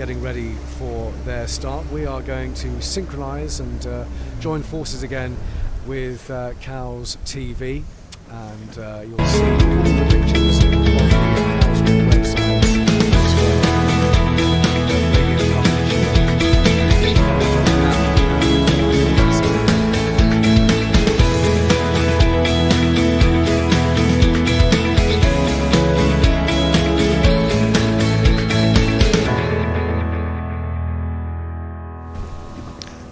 getting ready for their start. We are going to synchronise and join forces again with Cows TV, and you'll see all the pictures on the Cows website as well.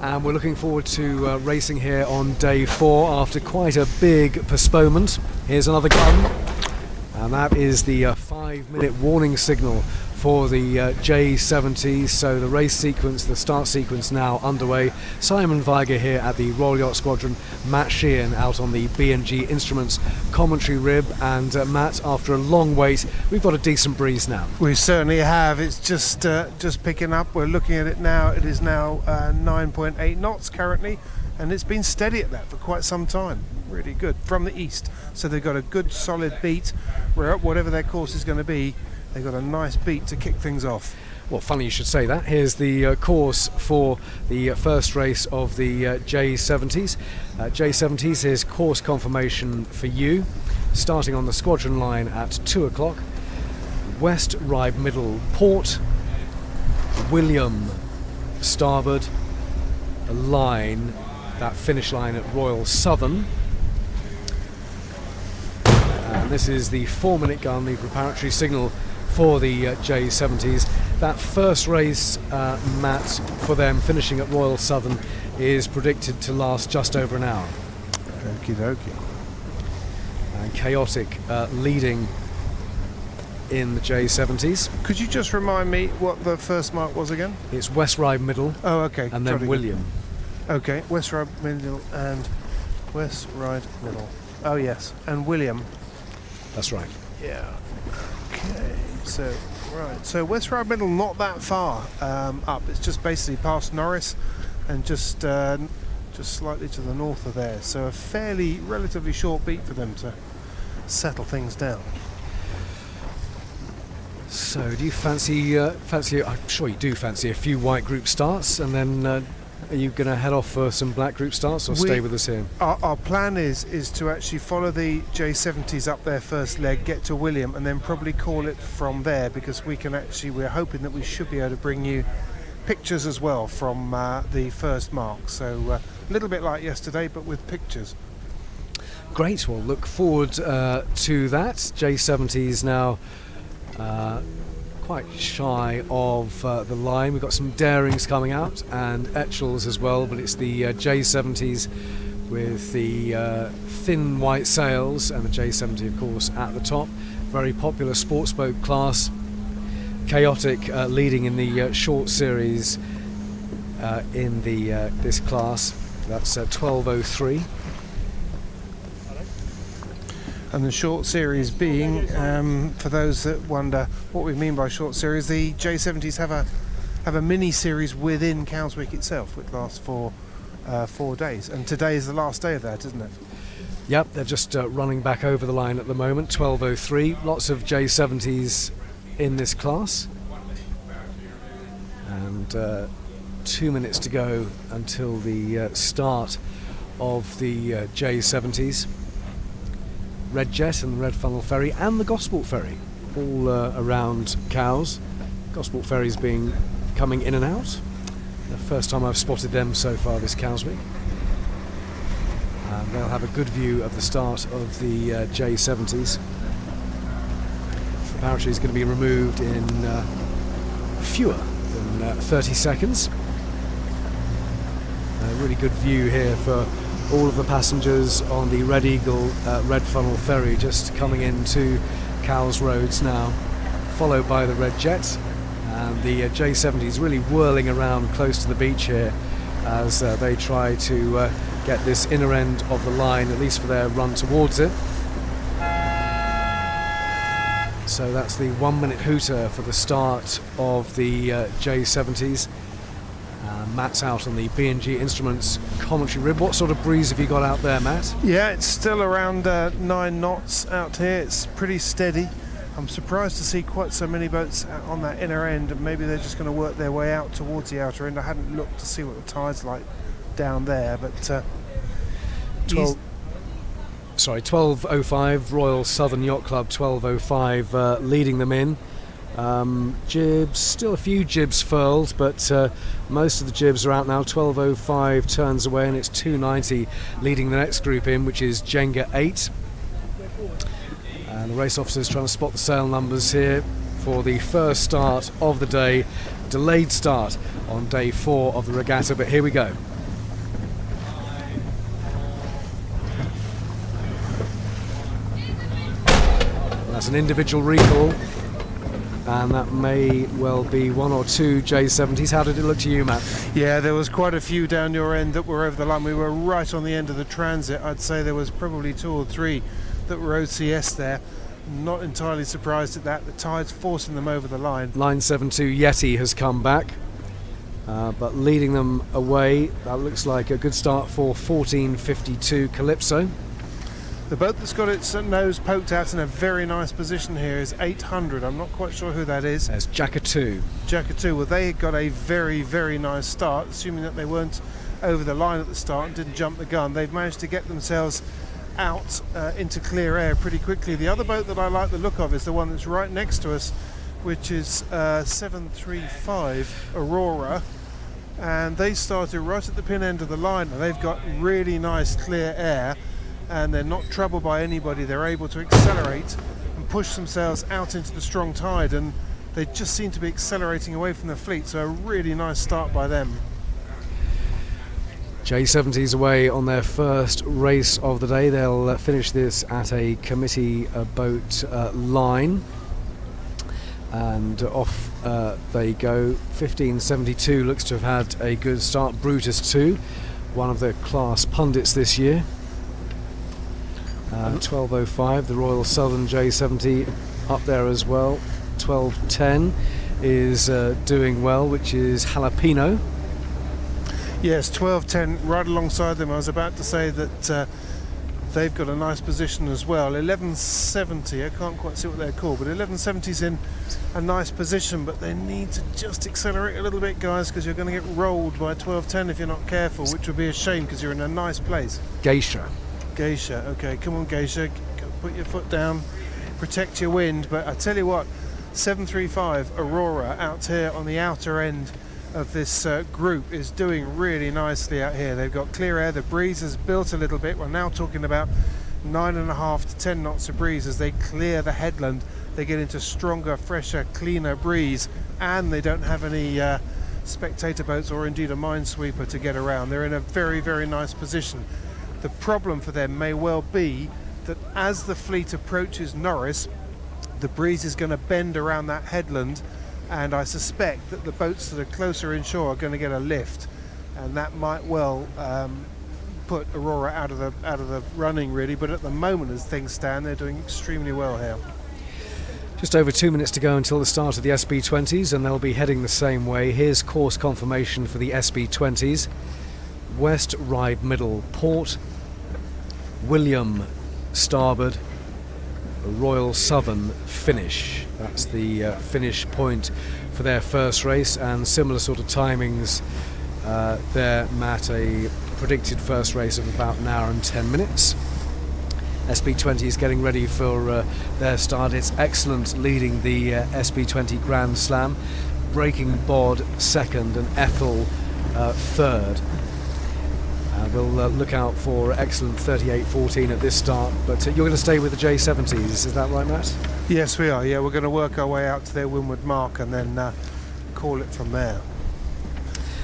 And we're looking forward to racing here on day 4 after quite a big postponement. Here's another gun, and that is the 5-minute warning signal for the J70s. So the race sequence, the start sequence now underway. Simon Weiger here at the Royal Yacht Squadron, Matt Sheehan out on the B&G Instruments commentary rib, and Matt, after a long wait, we've got a decent breeze now. We certainly have. It's just picking up. We're looking at it now. It is now 9.8 knots currently, and it's been steady at that for quite some time. Really good from the east. So they've got a good solid beat. Whatever their course is going to be, they've got a nice beat to kick things off. Well, funny you should say that. Here's the course for the first race of the J70s. J70s, here's course confirmation for you. Starting on the squadron line at 2 o'clock. West Ryde Middle Port, William starboard, a line, that finish line at Royal Southern. And this is the 4-minute gun, the preparatory signal for the J70s. That first race, Matt, for them finishing at Royal Southern is predicted to last just over an hour. Okie dokie. And Chaotic leading in the J70s. Could you just remind me what the first mark was again? It's West Ryde Middle. Oh, okay. And then William. Okay, West Ryde Middle and West Ryde Middle. Oh yes, and William. That's right. Yeah. Okay. So right. So West Ryde Middle not that far up. It's just basically past Norris, and just slightly to the north of there. So a relatively short beat for them to settle things down. So do you fancy? I'm sure you do fancy a few white group starts, and then. Are you going to head off for some black group starts or stay with us here? Our plan is to actually follow the J70s up their first leg, get to William, and then probably call it from there, because we're hoping that we should be able to bring you pictures as well from the first mark. So a little bit like yesterday, but with pictures. Great. Well, look forward to that. J70s now quite shy of the line. We've got some Darings coming out and Etchells as well, but it's the J70s with the thin white sails, and the J70 of course at the top. Very popular sports boat class. Chaotic leading in the short series in this class. That's 12:03. And the short series being, for those that wonder what we mean by short series, the J70s have a mini series within Cowswick itself, which lasts for 4 days. And today is the last day of that, isn't it? Yep, they're just running back over the line at the moment. 12:03. Lots of J70s in this class, and 2 minutes to go until the start of the J70s. Red Jet and the Red Funnel Ferry and the Gosport Ferry all around Cows. Gosport Ferries coming in and out. The first time I've spotted them so far this Cows week. And they'll have a good view of the start of the J70s. The parachute is going to be removed in fewer than 30 seconds. A really good view here for all of the passengers on the Red Eagle Red Funnel Ferry, just coming into Cowes Roads now, followed by the Red Jet, and the J70s really whirling around close to the beach here as they try to get this inner end of the line, at least for their run towards it. So that's the 1-minute hooter for the start of the J70s. Matt's out on the B&G Instruments commentary rib. What sort of breeze have you got out there, Matt? Yeah, it's still around 9 knots out here. It's pretty steady. I'm surprised to see quite so many boats on that inner end, and maybe they're just going to work their way out towards the outer end. I hadn't looked to see what the tide's like down there, but 12:05 Royal Southern Yacht Club, 12:05 leading them in. Jibs, still a few jibs furled, but most of the jibs are out now. 12:05 turns away, and it's 290 leading the next group in, which is Jenga 8. And the race officers trying to spot the sail numbers here for the first start of the day. Delayed start on day 4 of the regatta, but here we go. That's an individual recall, and that may well be 1 or 2 J70s. How did it look to you, Matt? yeah, there was quite a few down your end that were over the line. We were right on the end of the transit. I'd say there was probably 2 or 3 that were OCS there. Not entirely surprised at that. The tide's forcing them over the line. Line 72 Yeti has come back, but leading them away. That looks like a good start for 1452 Calypso. The boat that's got its nose poked out in a very nice position here is 800. I'm not quite sure who that is. There's Jackatoo. Jackatoo. Well, they got a very, very nice start, assuming that they weren't over the line at the start and didn't jump the gun. They've managed to get themselves out into clear air pretty quickly. The other boat that I like the look of is the one that's right next to us, which is 735 Aurora, and they started right at the pin end of the line, and they've got really nice clear air, and they're not troubled by anybody. They're able to accelerate and push themselves out into the strong tide, and they just seem to be accelerating away from the fleet, so a really nice start by them. J70s away on their first race of the day. They'll finish this at a committee boat line, and off they go. 1572 looks to have had a good start. Brutus 2, one of the class pundits this year. 12:05 the Royal Southern J70 up there as well. 12:10 is doing well, which is Jalapeno. Yes, 12:10 right alongside them. I was about to say that they've got a nice position as well. 1170, I can't quite see what they're called, but 1170's in a nice position, but they need to just accelerate a little bit, guys, because you're going to get rolled by 12:10 if you're not careful, which would be a shame because you're in a nice place. Geisha. Geisha, okay, come on Geisha, put your foot down, protect your wind. But I tell you what, 735 Aurora out here on the outer end of this group is doing really nicely out here. They've got clear air, the breeze has built a little bit. We're now talking about 9.5 to 10 knots of breeze. As they clear the headland, they get into stronger, fresher, cleaner breeze, and they don't have any spectator boats or indeed a minesweeper to get around. They're in a very, very nice position. The problem for them may well be that as the fleet approaches Norris, the breeze is going to bend around that headland, and I suspect that the boats that are closer inshore are going to get a lift, and that might well put Aurora out of the running really. But at the moment, as things stand, they're doing extremely well here. Just over 2 minutes to go until the start of the SB20s, and they'll be heading the same way. Here's course confirmation for the SB20s. West Ryde Middle Port, William starboard, Royal Southern finish. That's the finish point for their first race, and similar sort of timings there, Matt. A predicted first race of about an hour and 10 minutes. SB20 is getting ready for their start. It's Excellent leading the SB20 Grand Slam, Breaking Bod second, and Ethel third. We'll look out for Excellent 38.14 at this start, but you're going to stay with the J70s, is that right, Matt? Yes, we are. Yeah, we're going to work our way out to their windward mark and then call it from there.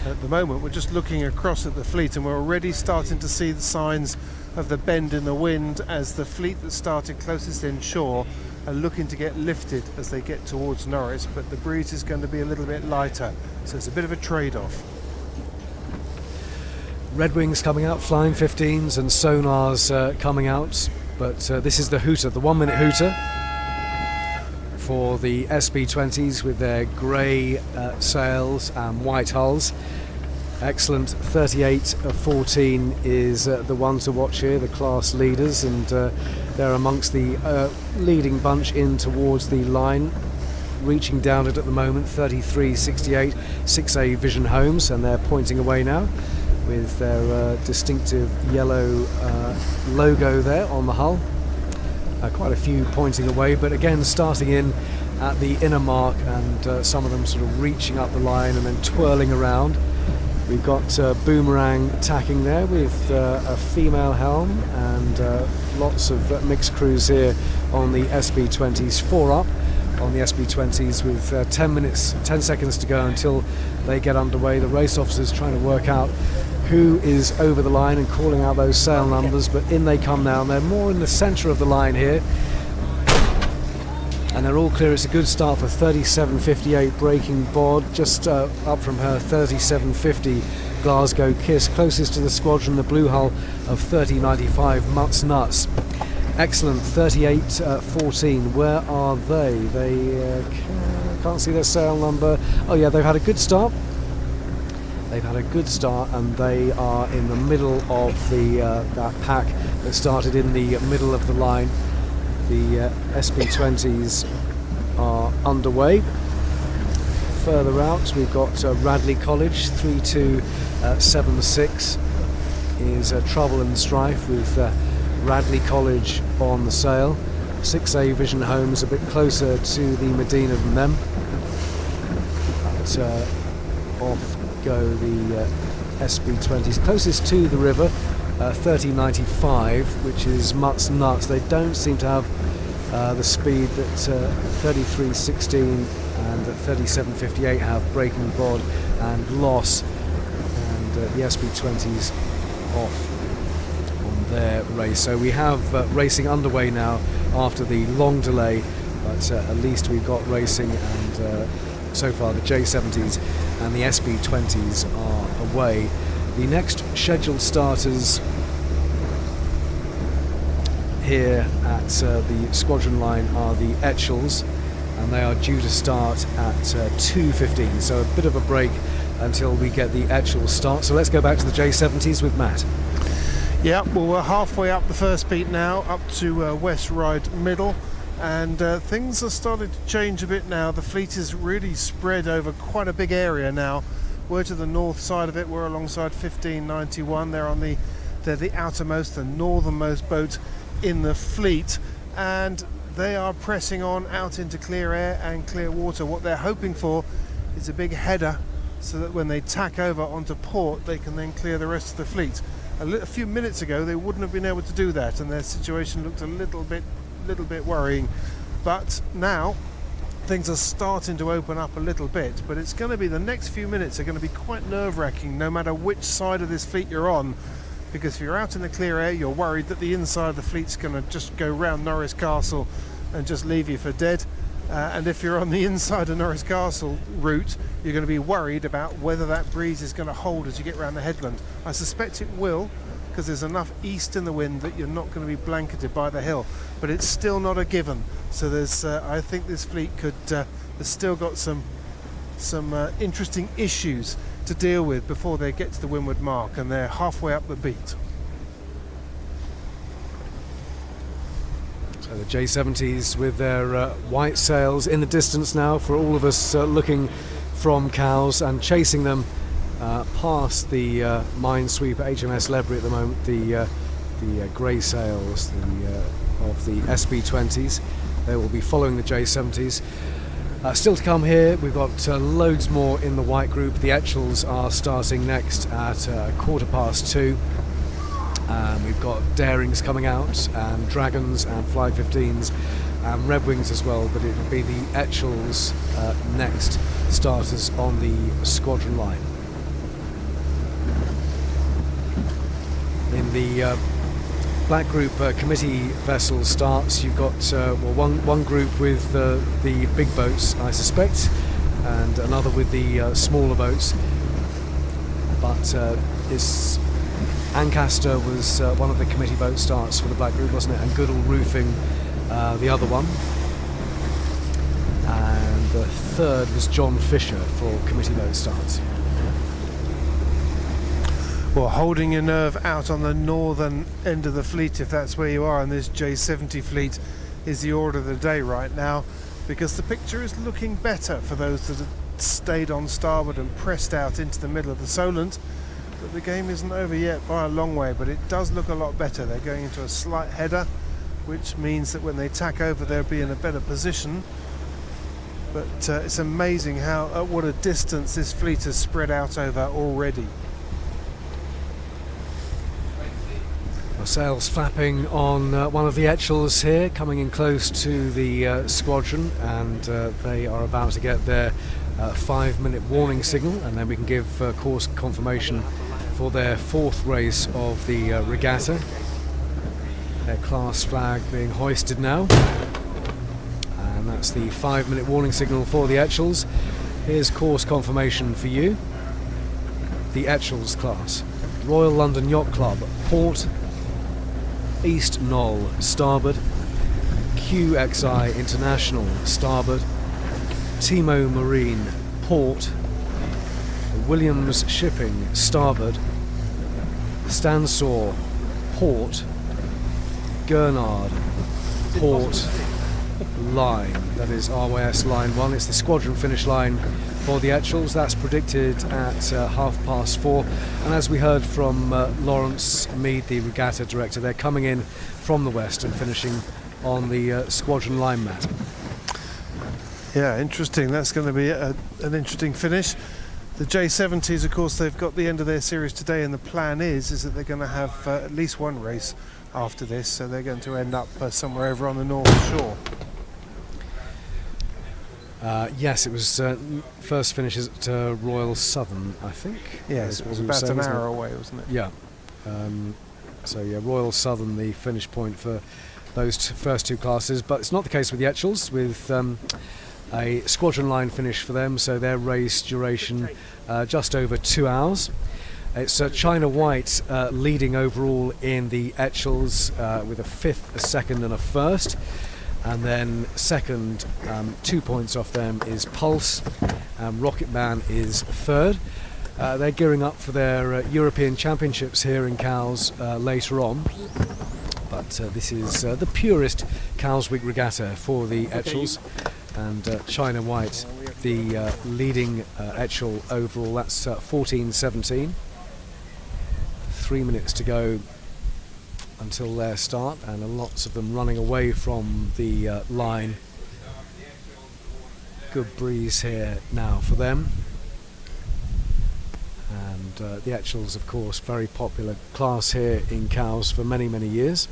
At the moment, we're just looking across at the fleet, and we're already starting to see the signs of the bend in the wind as the fleet that started closest inshore are looking to get lifted as they get towards Norris, but the breeze is going to be a little bit lighter, so it's a bit of a trade-off. Red Wings coming out, Flying 15s and sonars coming out, but this is the hooter, the 1 minute hooter for the SB20s with their grey sails and white hulls. Excellent 38.14 is the one to watch here, the class leaders, and They're amongst the leading bunch in towards the line, reaching down it at the moment, 33.68, 6A Vision Homes, and they're pointing away now with their distinctive yellow logo there on the hull. Quite a few pointing away, but again starting in at the inner mark, and some of them sort of reaching up the line and then twirling around. We've got Boomerang tacking there with a female helm, and lots of mixed crews here on the SB20s, 4 up on the SB20s with 10 seconds to go until they get underway. The race officers trying to work out who is over the line and calling out those sail numbers, but in they come now, and they're more in the centre of the line here, and they're all clear. It's a good start for 37.58 Breaking Bod, just up from her 37.50 Glasgow Kiss, closest to the squadron, the blue hull of 30.95 Mutts Nuts. Excellent, 38.14. Where are they? They can't see their sail number. Oh yeah, they've had a good start. They've had a good start, and they are in the middle of the that pack that started in the middle of the line. The SB20s are underway. Further out, we've got Radley College, 3276 is Trouble and Strife with Radley College on the sail. 6A Vision Homes a bit closer to the Medina than them. But off go the SB20s closest to the river, 30.95, which is Mutts Nuts. They don't seem to have the speed that 33.16 and 37.58 have. Breaking Bod and Loss, and the SB20s off on their race. So we have racing underway now after the long delay, but at least we've got racing, and so far the J70s and the SB20s are away. The next scheduled starters here at the squadron line are the Etchells, and they are due to start at 2:15, so a bit of a break until we get the Etchells start. So let's go back to the J70s with Matt. Yeah, well, we're halfway up the first beat now, up to West Ryde Middle, and things are starting to change a bit now. The fleet is really spread over quite a big area now. We're to the north side of it. We're alongside 1591. They're the outermost, the northernmost boat in the fleet, and they are pressing on out into clear air and clear water. What they're hoping for is a big header, so that when they tack over onto port, they can then clear the rest of the fleet. A few minutes ago, they wouldn't have been able to do that, and their situation looked a little bit worrying. But now things are starting to open up a little bit, but it's going to be, the next few minutes are going to be quite nerve-wracking no matter which side of this fleet you're on, because if you're out in the clear air, you're worried that the inside of the fleet's going to just go round Norris Castle and just leave you for dead, and if you're on the inside of Norris Castle route, you're going to be worried about whether that breeze is going to hold as you get around the headland. I suspect it will, because there's enough east in the wind that you're not going to be blanketed by the hill, but it's still not a given. So there's I think this fleet could has still got some interesting issues to deal with before they get to the windward mark, and they're halfway up the beat. So the J70s with their white sails in the distance now for all of us looking from Cowes, and chasing them past the minesweeper HMS Ledbury at the moment, the grey sails of the SB20s. They will be following the J70s. Still to come here, we've got loads more in the white group. The Etchells are starting next at 2:15. We've got Darings coming out, and Dragons and Fly 15s and Red Wings as well, but it will be the Etchells next starters on the squadron line. In the Black Group committee vessel starts, you've got one group with the big boats, I suspect, and another with the smaller boats. But it's Ancaster was one of the committee boat starts for the Black Group, wasn't it? And Goodall Roofing the other one. And the third was John Fisher for committee boat starts. Well, holding your nerve out on the northern end of the fleet, if that's where you are, and this J70 fleet is the order of the day right now, because the picture is looking better for those that have stayed on starboard and pressed out into the middle of the Solent. But the game isn't over yet by a long way, but it does look a lot better. They're going into a slight header, which means that when they tack over they'll be in a better position. But it's amazing how at what a distance this fleet has spread out over already. Sails flapping on one of the Etchells here, coming in close to the squadron, and they are about to get their 5-minute warning signal, and then we can give course confirmation for their 4th race of the regatta. Their class flag being hoisted now, and that's the 5-minute warning signal for the Etchells. Here's course confirmation for you. The Etchells class: Royal London Yacht Club, port, East Knoll, starboard; QXI International, starboard; Timo Marine, port; Williams Shipping, starboard; Stansaw, port; Gurnard, port; line, that is RYS line 1. It's the squadron finish line for the Etchells. That's predicted at 4:30, and as we heard from Lawrence Mead, the regatta director, they're coming in from the west and finishing on the squadron line mat. Yeah, interesting. That's going to be an interesting finish. The J70s, of course, they've got the end of their series today, and the plan is that they're going to have at least one race after this, so they're going to end up somewhere over on the North Shore. Yes, it was first finishes at Royal Southern, I think. Yes, it was about an hour away, wasn't it? Yeah. So yeah, Royal Southern, the finish point for those first 2 classes, but it's not the case with the Etchells, with a squadron line finish for them, so their race duration just over 2 hours. It's China White leading overall in the Etchells with a 5th, a 2nd and a 1st. And then second, 2 points off them, is Pulse. Rocket Man is 3rd. They're gearing up for their European Championships here in Cowes later on. But this is the purest Cowes Week regatta for the Etchells. And China White, the leading Etchell overall. That's 14:17. 3 minutes to go until their start, and lots of them running away from the line. Good breeze here now for them. And the Etchells, of course, very popular class here in Cowes for many, many years.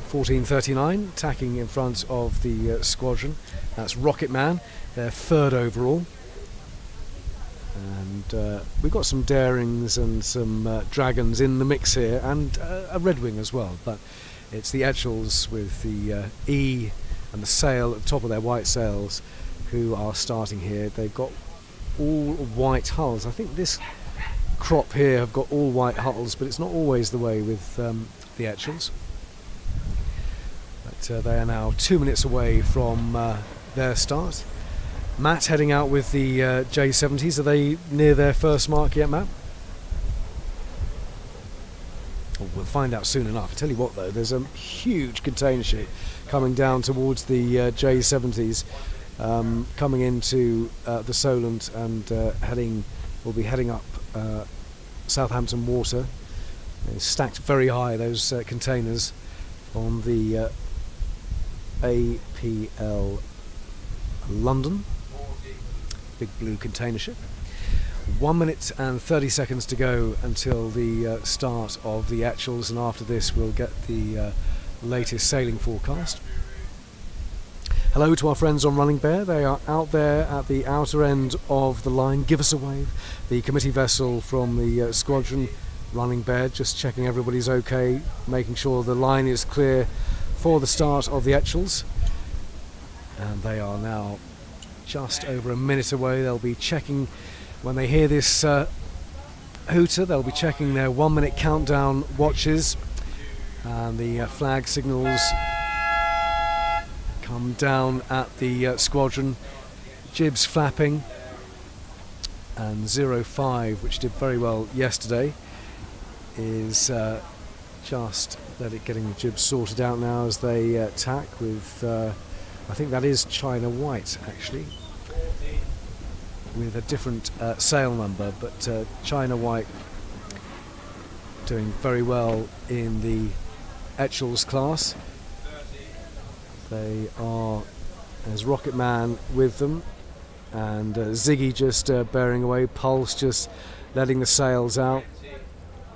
14:39, tacking in front of the squadron. That's Rocket Man, they're 3rd overall. And we've got some Darings and some Dragons in the mix here, and a Red Wing as well. But it's the Etchells with the E and the sail at the top of their white sails who are starting here. They've got all white hulls. I think this crop here have got all white hulls, but it's not always the way with the Etchells. But they are now 2 minutes away from their start. Matt heading out with the J70s. Are they near their first mark yet, Matt? Oh, we'll find out soon enough. I tell you what, though, there's a huge container ship coming down towards the J70s, coming into the Solent and will be heading up Southampton Water. They're stacked very high, those containers, on the APL London. Big blue container ship. 1 minute and 30 seconds to go until the start of the Etchells, and after this we'll get the latest sailing forecast. Hello to our friends on Running Bear. They are out there at the outer end of the line. Give us a wave. The committee vessel from the squadron, Running Bear, just checking everybody's okay, making sure the line is clear for the start of the Etchells. And they are now just over a minute away. They'll be checking, when they hear this hooter, they'll be checking their 1 minute countdown watches, and the flag signals come down at the squadron, jibs flapping, And 05, which did very well yesterday, is just getting the jib sorted out now as they tack with, I think that is China White actually, with a different sail number, but China White doing very well in the Etchells class. They are, there's Rocket Man with them, and Ziggy just bearing away, Pulse just letting the sails out.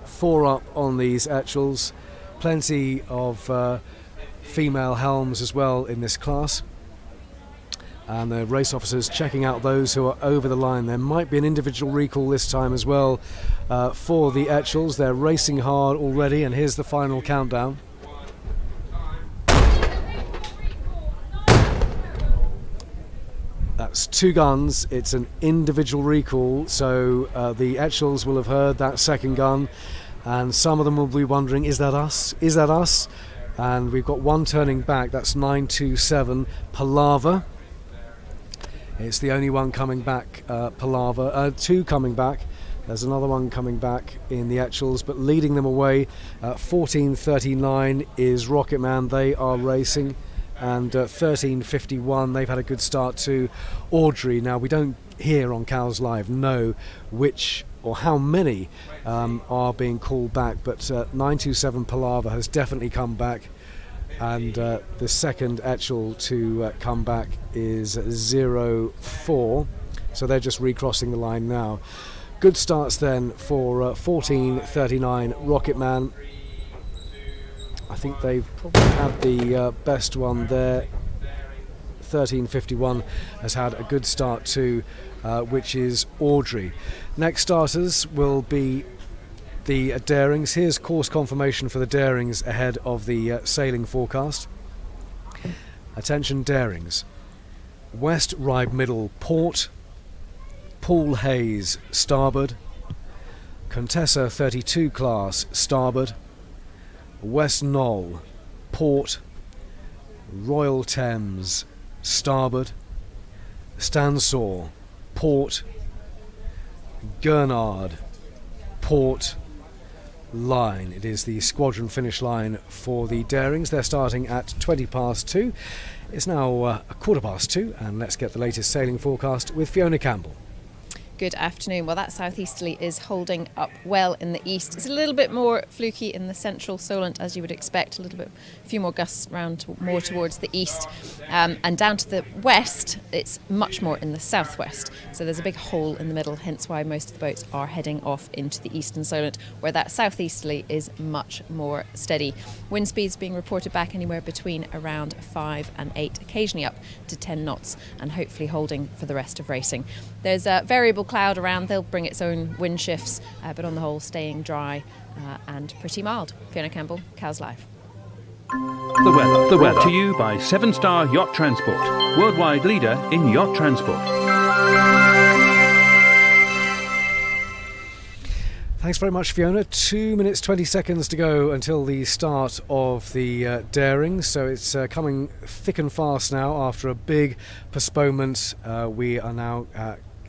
4 up on these Etchells, plenty of female helms as well in this class, and the race officers checking out those who are over the line. There might be an individual recall this time as well for the Etchells. They're racing hard already, and here's the final countdown. That's 2 guns. It's an individual recall, so the Etchells will have heard that second gun, and some of them will be wondering, is that us? Is that us? And we've got 1 turning back. That's 927 Palaver. It's the only one coming back, Palaver. 2 coming back. There's another one coming back in the Etchells, but leading them away, 1439 is Rocket Man. They are racing. And 1351, they've had a good start to Audrey. Now, we don't here on Cows Live know which or how many are being called back, but 927 Palaver has definitely come back, and the second Etchell to come back is 04, so they're just recrossing the line now. Good starts then for 1439 Rocket Man. I think they've probably had the best one there. 1351 has had a good start too, which is Audrey. Next starters will be the Darings. Here's course confirmation for the Darings ahead of the sailing forecast. Attention Darings. West Ryde Middle Port, Paul Hayes starboard, Contessa 32 class starboard, West Knoll Port, Royal Thames starboard, Stansaw Port, Gurnard Port, line. It is the squadron finish line for the Darings. They're starting at 2:20. It's now 2:15, and let's get the latest sailing forecast with Fiona Campbell. Good afternoon. Well, that southeasterly is holding up well in the east. It's a little bit more fluky in the central Solent, as you would expect. A few more gusts round more towards the east, and down to the west, it's much more in the southwest. So there's a big hole in the middle, hence why most of the boats are heading off into the eastern Solent, where that southeasterly is much more steady. Wind speeds being reported back anywhere between around 5 and 8, occasionally up to 10 knots, and hopefully holding for the rest of racing. There's a variable cloud around. They'll bring its own wind shifts, but on the whole staying dry and pretty mild. Fiona Campbell, Cows Live. The weather brought to you by 7-Star Yacht Transport, worldwide leader in yacht transport. Thanks very much, Fiona. 2 minutes 20 seconds to go until the start of the Daring, so it's coming thick and fast now after a big postponement. We are now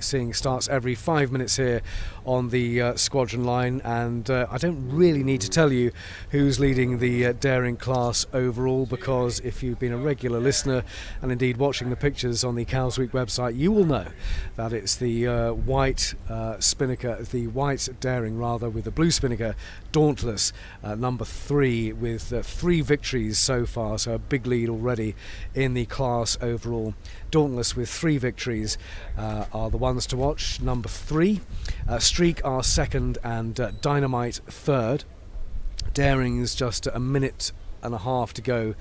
seeing starts every 5 minutes here on the squadron line, and I don't really need to tell you who's leading the Daring class overall, because if you've been a regular listener and indeed watching the pictures on the Cows Week website, you will know that it's the white spinnaker, the white Daring rather, with the blue spinnaker Dauntless, number 3, with 3 victories so far, so a big lead already in the class overall. Dauntless with 3 victories are the ones to watch. Number 3, Streak are second, and Dynamite third. Daring's just a minute and a half to go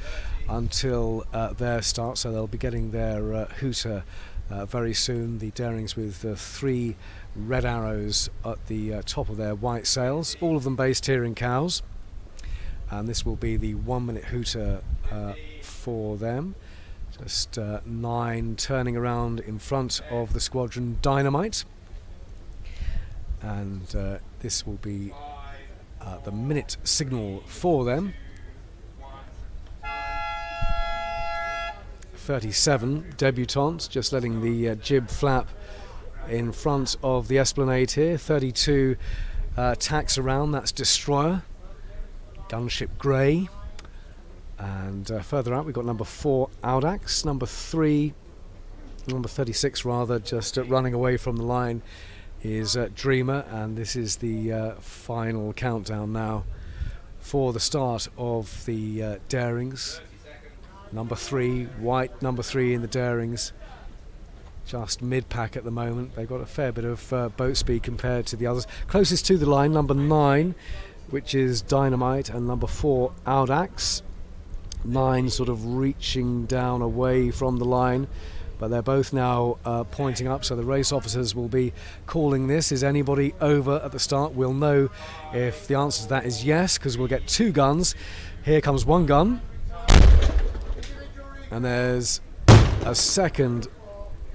until their start, so they'll be getting their hooter very soon. The Darings with 3 red arrows at the top of their white sails, all of them based here in Cows, and this will be the 1 minute hooter for them. Just 9 turning around in front of the squadron Dynamite, and this will be the minute signal for them. 37 debutantes, just letting the jib flap in front of the Esplanade here. 32 tacks around, that's Destroyer, Gunship Grey, and further out we've got number 4 Audax, number 36 rather, just running away from the line is Dreamer, and this is the final countdown now for the start of the Darings. Number 3, white number 3 in the Darings, just mid-pack at the moment. They've got a fair bit of boat speed compared to the others. Closest to the line, number 9, which is Dynamite, and number 4, Audax. 9 sort of reaching down away from the line, but they're both now pointing up, so the race officers will be calling this. Is anybody over at the start? We'll know if the answer to that is yes, because we'll get 2 guns. Here comes 1 gun, and there's a second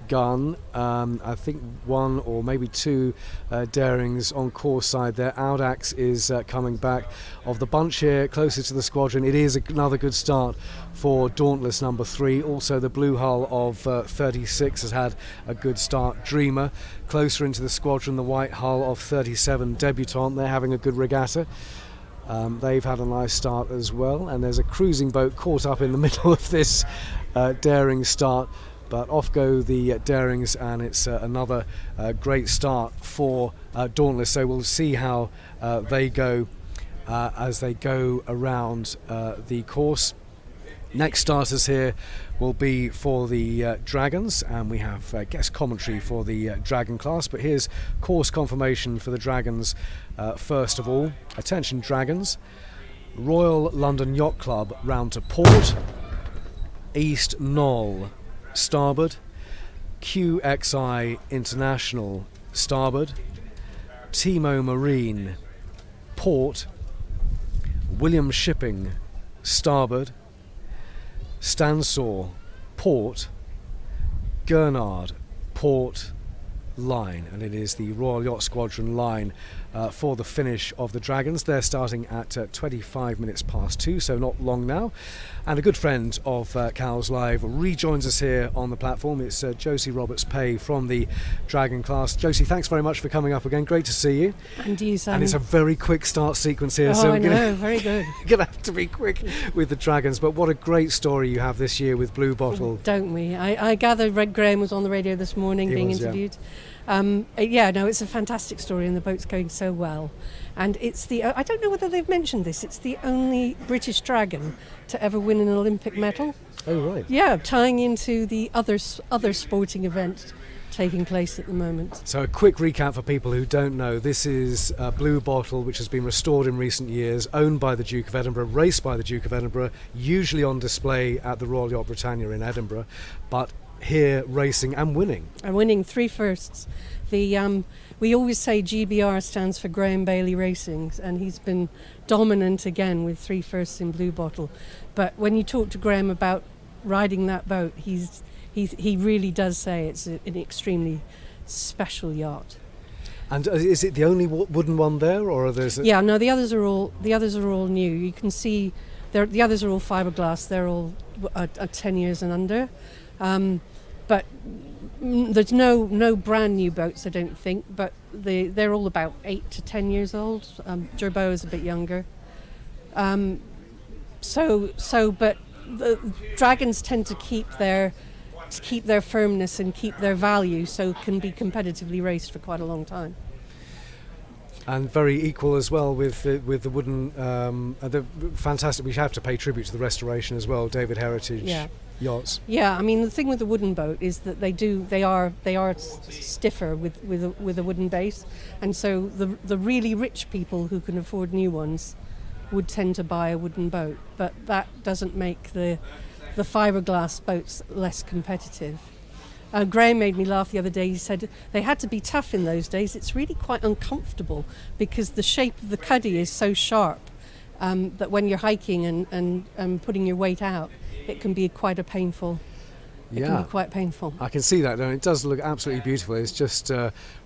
gun. I think 1 or maybe 2 Darings on course side there. Audax is coming back. Of the bunch here closest to the squadron, it is another good start for Dauntless number 3. Also the blue hull of 36 has had a good start. Dreamer closer into the squadron, the white hull of 37 Debutant. They're having a good regatta. They've had a nice start as well, and there's a cruising boat caught up in the middle of this daring start, but off go the Darings, and it's another great start for Dauntless. So we'll see how they go as they go around the course. Next starters here will be for the Dragons, and we have guest commentary for the Dragon class, but here's course confirmation for the Dragons. First of all, attention Dragons, Royal London Yacht Club round to port, East Knoll starboard, QXI International starboard, Timo Marine port, Williams Shipping starboard, Stansaw port, Gurnard port, line, and it is the Royal Yacht Squadron line for the finish of the Dragons. They're starting at 25 minutes past 2, so not long now. And a good friend of Cowes Live rejoins us here on the platform. It's Josie Roberts-Pay from the Dragon class. Josie, thanks very much for coming up again. Great to see you. And you, Sam. And it's a very quick start sequence here, Oh, so I know, very good. You're going to have to be quick with the Dragons, but what a great story you have this year with Blue Bottle. Don't we? I gathered Red Graham was on the radio this morning He being was, yeah. interviewed. It's a fantastic story, and the boat's going so well. And it's I don't know whether they've mentioned this, it's the only British Dragon to ever win an Olympic medal. Oh, right. Yeah, tying into the other sporting event taking place at the moment. So a quick recap for people who don't know. This is a Blue Bottle which has been restored in recent years, owned by the Duke of Edinburgh, raced by the Duke of Edinburgh, usually on display at the Royal Yacht Britannia in Edinburgh, but here racing and winning. And winning 3 firsts. We always say GBR stands for Graham Bailey Racing, and he's been dominant again with 3 firsts in Blue Bottle. But when you talk to Graham about riding that boat, he really does say it's an extremely special yacht. And is it the only wooden one there, or are there? Yeah, no, the others are all new. You can see the others are all fiberglass. They're all 10 years and under. But there's no brand new boats, I don't think, but they're all about 8 to 10 years old. Jerboa is a bit younger. But the Dragons tend to keep their firmness and keep their value, so can be competitively raced for quite a long time. And very equal as well with the wooden. The fantastic. We have to pay tribute to the restoration as well. David Heritage yachts. Yeah, I mean the thing with the wooden boat is that they are stiffer with a wooden base, and so the really rich people who can afford new ones would tend to buy a wooden boat, but that doesn't make the fiberglass boats less competitive. Graham made me laugh the other day. He said they had to be tough in those days. It's really quite uncomfortable because the shape of the cuddy is so sharp that when you're hiking and putting your weight out, it can be quite painful. It can be quite painful. I can see that, and it does look absolutely beautiful. It's just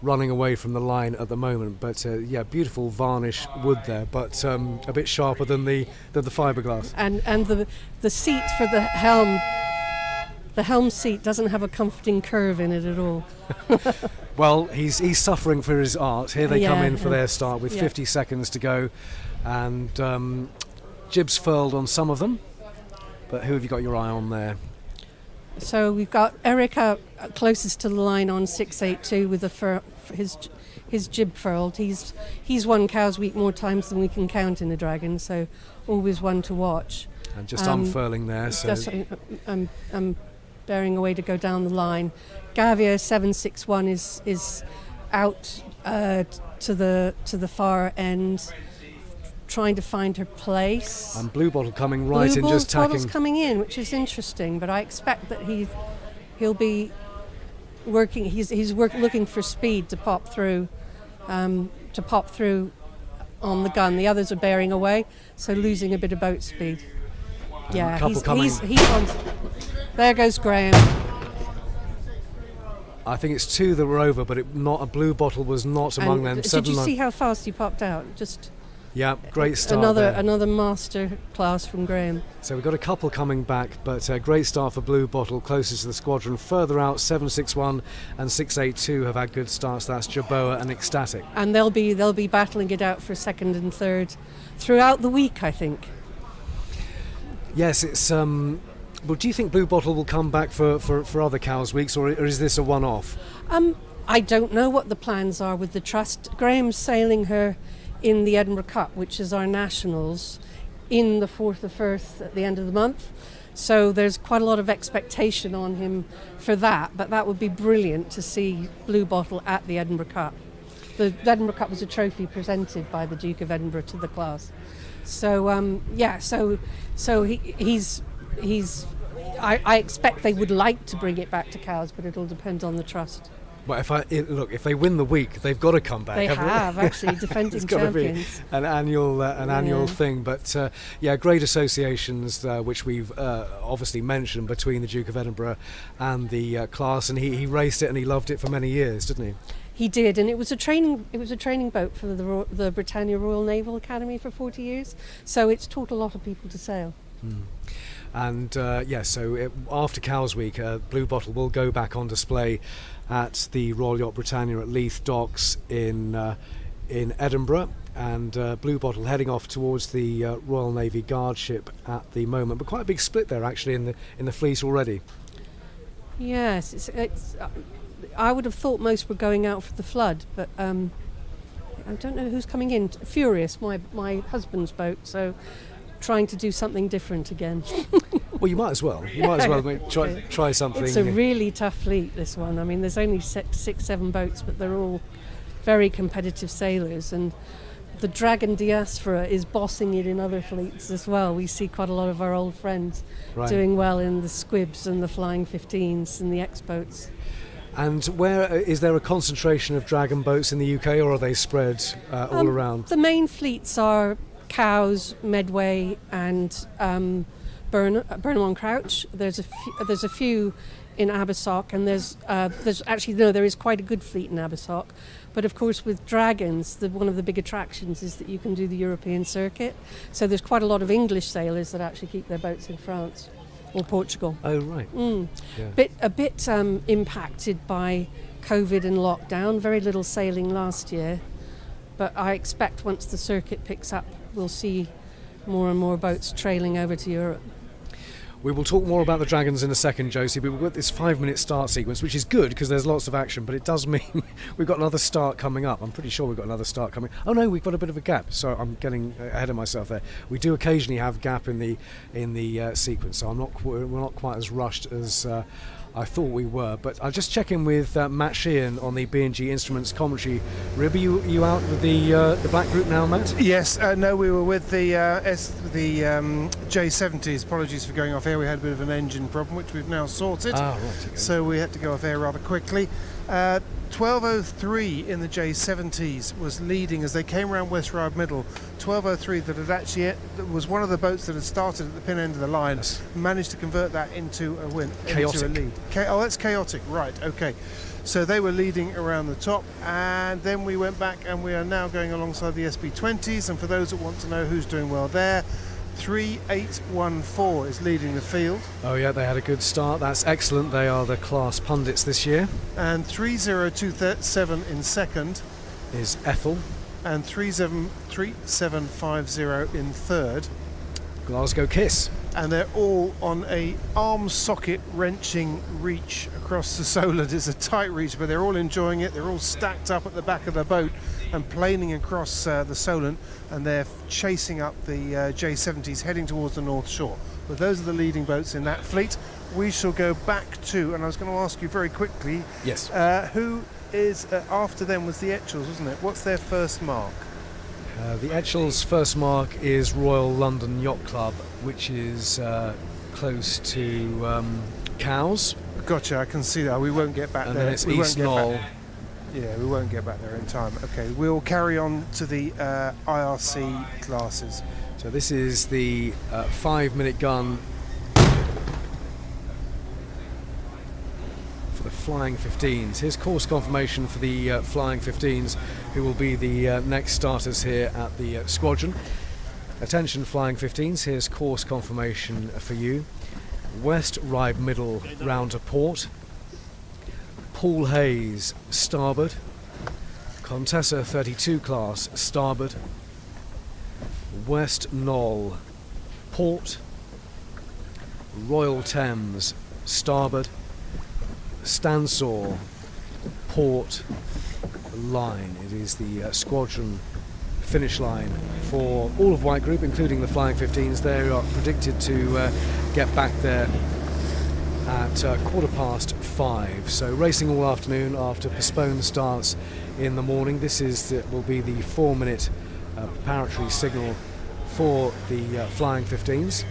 running away from the line at the moment, but beautiful varnish wood there, but a bit sharper than the fiberglass. And the seat for the helm the helm seat doesn't have a comforting curve in it at all. Well, he's suffering for his art. Here they come Yeah, in for their start with yeah. 50 seconds to go, and jibs furled on some of them. But who have you got your eye on there? So we've got Erica closest to the line on 682 with his jib furled. He's won Cows Week more times than we can count in the Dragon, so always one to watch. And just unfurling there. So I'm bearing away to go down the line. Gavia 761 is out to the far end, trying to find her place. and Blue Bottle coming right in, just Bottle's tacking. coming in, which is interesting, but I expect that he'll be working. He's looking for speed to pop through on the gun. The others are bearing away, so losing a bit of boat speed. Yeah, a couple coming. he's on. There goes Graham. I think it's two that were over, but not a Blue Bottle was not among them. Did you see how fast he popped out? Just Yeah, great start another there. another master class from Graham. So we've got a couple coming back, but great start for Blue Bottle, closest to the squadron. Further out, 761 and 682 have had good starts. That's Jerboa and Ecstatic. And they'll be battling it out for second and third throughout the week, I think. Yes, it's. Well, do you think Blue Bottle will come back for other Cows Weeks, or is this a one-off? I don't know what the plans are with the trust. Graham's sailing her in the Edinburgh Cup, which is our nationals, in the 4th of Firth at the end of the month. So there's quite a lot of expectation on him for that, but that would be brilliant to see Blue Bottle at the Edinburgh Cup. The Edinburgh Cup was a trophy presented by the Duke of Edinburgh to the class. So he's I expect they would like to bring it back to Cows, but it'll depend on the trust. Well, if they win the week, they've got to come back. They haven't have actually defending It's got to be champions. an annual Yeah. thing. But great associations which we've obviously mentioned between the Duke of Edinburgh and the class, and he raced it and he loved it for many years, didn't he? He did, and it was a training boat for the Britannia Royal Naval Academy for 40 years. So it's taught a lot of people to sail. And after Cows Week, Blue Bottle will go back on display at the Royal Yacht Britannia at Leith Docks in Edinburgh, and Blue Bottle heading off towards the Royal Navy Guard ship at the moment. But quite a big split there actually in the fleet already. Yes, it's I would have thought most were going out for the flood, but I don't know who's coming in. Furious, my husband's boat, so trying to do something different again. Well, you might as well. Try something. It's a really tough fleet, this one. I mean, there's only 6-7 boats, but they're all very competitive sailors, and the Dragon Diaspora is bossing it in other fleets as well. We see quite a lot of our old friends doing well in the Squibs and the Flying 15s and the X-boats. And where is there a concentration of Dragon boats in the UK, or are they spread all around? The main fleets are Cows, Medway, and Burnham on Crouch. There's a few in Abersock, and there is quite a good fleet in Abersock. But of course, with Dragons, one of the big attractions is that you can do the European circuit. So there's quite a lot of English sailors that actually keep their boats in France or Portugal. Oh right. Yeah. A bit impacted by COVID and lockdown. Very little sailing last year, but I expect once the circuit picks up, we'll see more and more boats trailing over to Europe. We will talk more about the Dragons in a second, Josie, but we've got this 5-minute start sequence, which is good because there's lots of action, but it does mean we've got another start coming up. I'm pretty sure we've got another start coming. Oh no, we've got a bit of a gap. So I'm getting ahead of myself there. We do occasionally have gap in the sequence, so we're not quite as rushed as I thought we were. But I'll just check in with Matt Sheehan on the B&G Instruments commentary. Rib, are you out with the black group now, Matt? Yes, no, we were with the J70s. Apologies for going off air. We had a bit of an engine problem, which we've now sorted. Ah, right. Okay. So we had to go off air rather quickly. 12:03 in the J70s was leading as they came around West Ryde Middle. 12:03 that was one of the boats that had started at the pin end of the line, managed to convert that into a win, Chaotic. into a lead. That's chaotic, right? Okay. So they were leading around the top, and then we went back, and we are now going alongside the SB20s. And for those that want to know who's doing well there, 3814 is leading the field, Oh yeah, they had a good start. That's excellent. They are the class pundits this year. and 3027 in second, Is Ethel, and 3750 in third. Glasgow Kiss. And they're all on a arm socket wrenching reach across the Solent. It's a tight reach, but they're all enjoying it. They're all stacked up at the back of the boat and planing across the Solent, and they're chasing up the J70s heading towards the North Shore. But those are the leading boats in that fleet. We shall go back to, and I was going to ask you very quickly, Yes. who is after them was the Etchells, wasn't it? What's their first mark? The Etchells' first mark is Royal London Yacht Club, which is close to Cowes, Gotcha, I can see that. We won't get back and there. then it's We won't East get back- Knoll. Yeah, we won't get back there in time. Okay, we'll carry on to the IRC classes. So this is the 5-minute gun for the Flying 15s. Here's course confirmation for the Flying 15s, who will be the next starters here at the squadron. Attention Flying 15s, here's course confirmation for you. West Ryde Middle round to port. Paul Hayes starboard. Contessa 32 class starboard. West Knoll port. Royal Thames starboard. Stansaw port line. It is the squadron finish line for all of White Group, including the Flying 15s. They are predicted to get back there at 5:15. So racing all afternoon after postponed starts in the morning. This will be the 4-minute preparatory signal for the Flying 15s.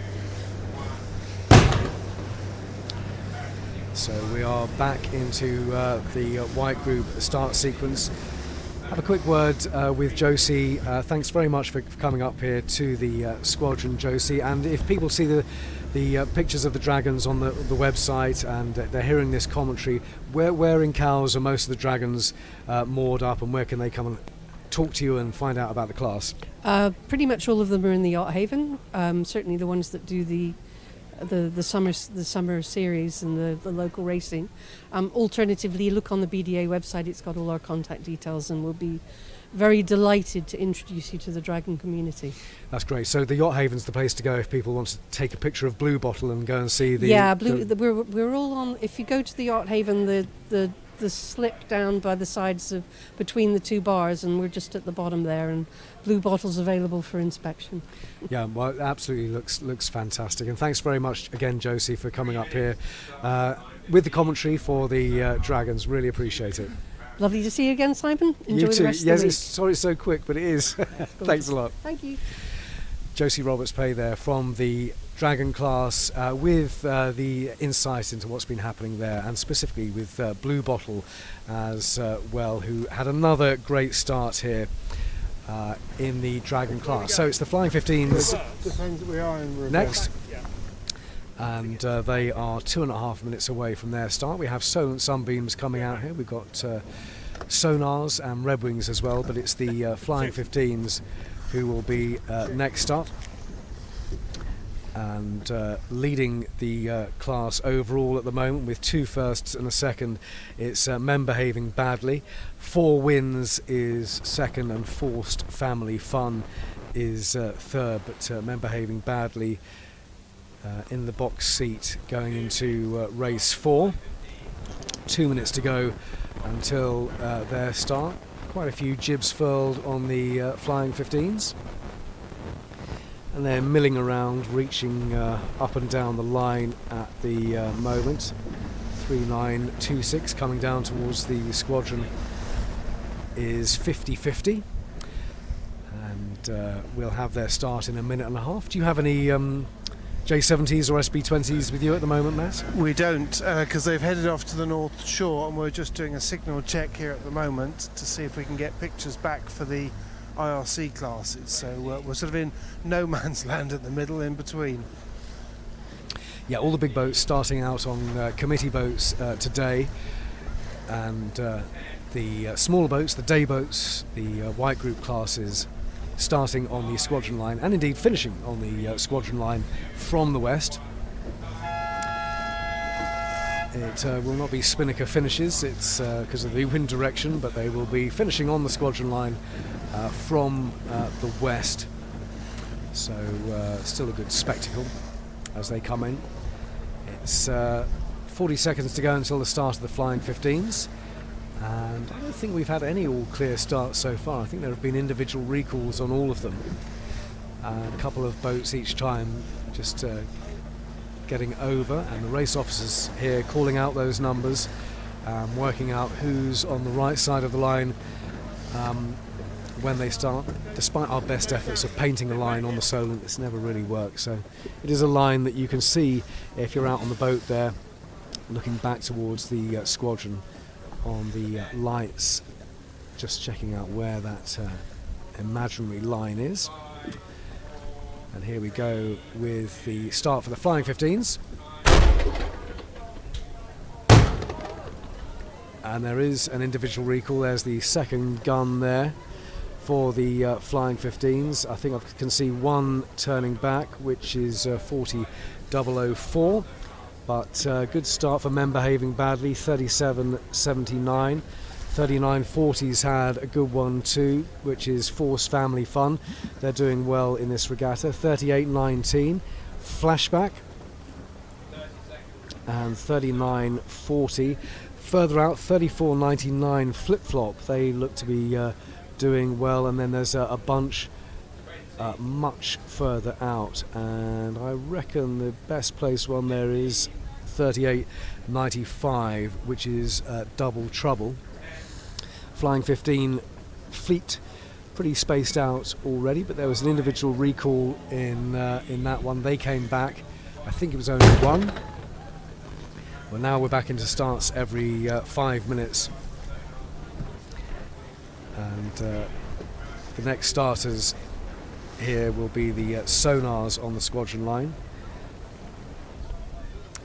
So we are back into the White Group start sequence. Have a quick word with Josie. Thanks very much for coming up here to the squadron, Josie. And if people see the pictures of the dragons on the website and they're hearing this commentary, where in Cowes are most of the dragons moored up, and where can they come and talk to you and find out about the class? Pretty much all of them are in the Yacht Haven. Certainly the ones that do the summer series and the local racing. Alternatively, look on the BDA website. It's got all our contact details, and we'll be very delighted to introduce you to the Dragon community. That's great. So the Yacht Haven's the place to go if people want to take a picture of Blue Bottle and go and see the... We're all on. If you go to the Yacht Haven, the slip down by the sides of between the two bars, and we're just at the bottom there, and Blue Bottle's available for inspection. Yeah, well, it absolutely looks fantastic. And thanks very much again, Josie, for coming up here with the commentary for the Dragons. Really appreciate it. Lovely to see you again, Simon. Enjoy You too. the rest Yes, of the sorry it's so quick, but it is. Thanks a lot. Thank you. Josie Roberts-Pay there from the Dragon class with the insight into what's been happening there, and specifically with Blue Bottle as well, who had another great start here in the Dragon class. So it's the Flying 15s Depends, we are in reverse. next, and they are 2.5 minutes away from their start. We have sunbeams coming out here. We've got sonars and Red Wings as well, but it's the Flying 15s who will be next up, and leading the class overall at the moment with 2 firsts and a second. It's Men Behaving Badly. 4 Wins is second, and Forced Family Fun is third, but Men Behaving Badly in the box seat going into race 4. 2 minutes to go until their start. Quite a few jibs furled on the Flying 15s, and they're milling around, reaching up and down the line at the moment. 3926 coming down towards the squadron is 50-50, and we'll have their start in a minute and a half. Do you have any J70s or SB20s with you at the moment, Matt? We don't, because they've headed off to the North Shore, and we're just doing a signal check here at the moment to see if we can get pictures back for the IRC classes. So we're sort of in no man's land at the middle, in between. Yeah, all the big boats starting out on committee boats today, and the smaller boats, the day boats, the White Group classes starting on the squadron line and indeed finishing on the squadron line from the west. It will not be Spinnaker finishes, it's because of the wind direction, but they will be finishing on the squadron line from the west. So still a good spectacle as they come in. It's 40 seconds to go until the start of the Flying 15s, and I don't think we've had any all clear starts so far. I think there have been individual recalls on all of them, a couple of boats each time just getting over, and the race officers here calling out those numbers, working out who's on the right side of the line when they start. Despite our best efforts of painting a line on the Solent, it's never really worked. So it is a line that you can see if you're out on the boat there, looking back towards the squadron on the lights, just checking out where that imaginary line is. And here we go with the start for the Flying 15s. And there is an individual recall. There's the second gun there for the Flying 15s. I think I can see one turning back, which is 40.004. But good start for men behaving badly, 37.79. 39.40's had a good one too, which is Force Family Fun. They're doing well in this regatta. 38.19, Flashback. And 39.40. Further out, 34.99, Flip Flop. They look to be doing well, and then there's a bunch much further out, and I reckon the best placed one there is 38.95, which is Double Trouble. Flying 15 Fleet, pretty spaced out already, but there was an individual recall in that one. They came back. I think it was only one. Well, now we're back into starts every 5 minutes. And the next starters here will be the sonars on the squadron line.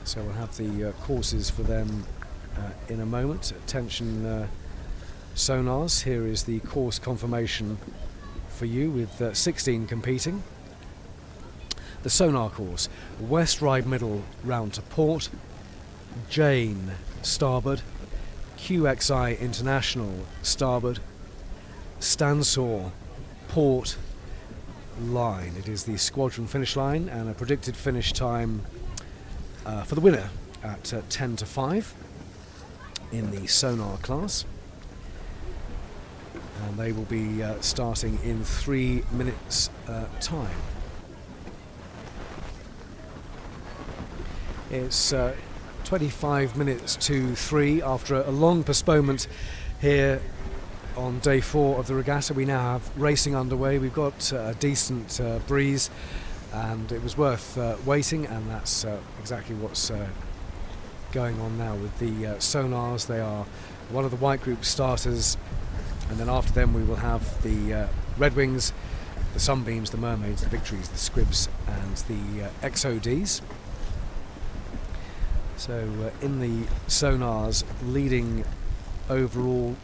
So we'll have the courses for them in a moment. Attention sonars, here is the course confirmation for you with 16 competing. The sonar course: West Ride Middle round to port, Jane starboard, QXI International starboard, Stansaw port line. It is the squadron finish line, and a predicted finish time for the winner at 10 to 5 in the sonar class. And they will be starting in 3 minutes time. It's 25 minutes to 3 after a long postponement here on day 4 of the regatta. We now have racing underway. We've got a decent breeze, and it was worth waiting, and that's exactly what's going on now with the sonars. They are one of the white group starters, and then after them we will have the Red Wings, the Sunbeams, the Mermaids, the Victories, the Squibs, and the XODs. So in the sonars, leading overall,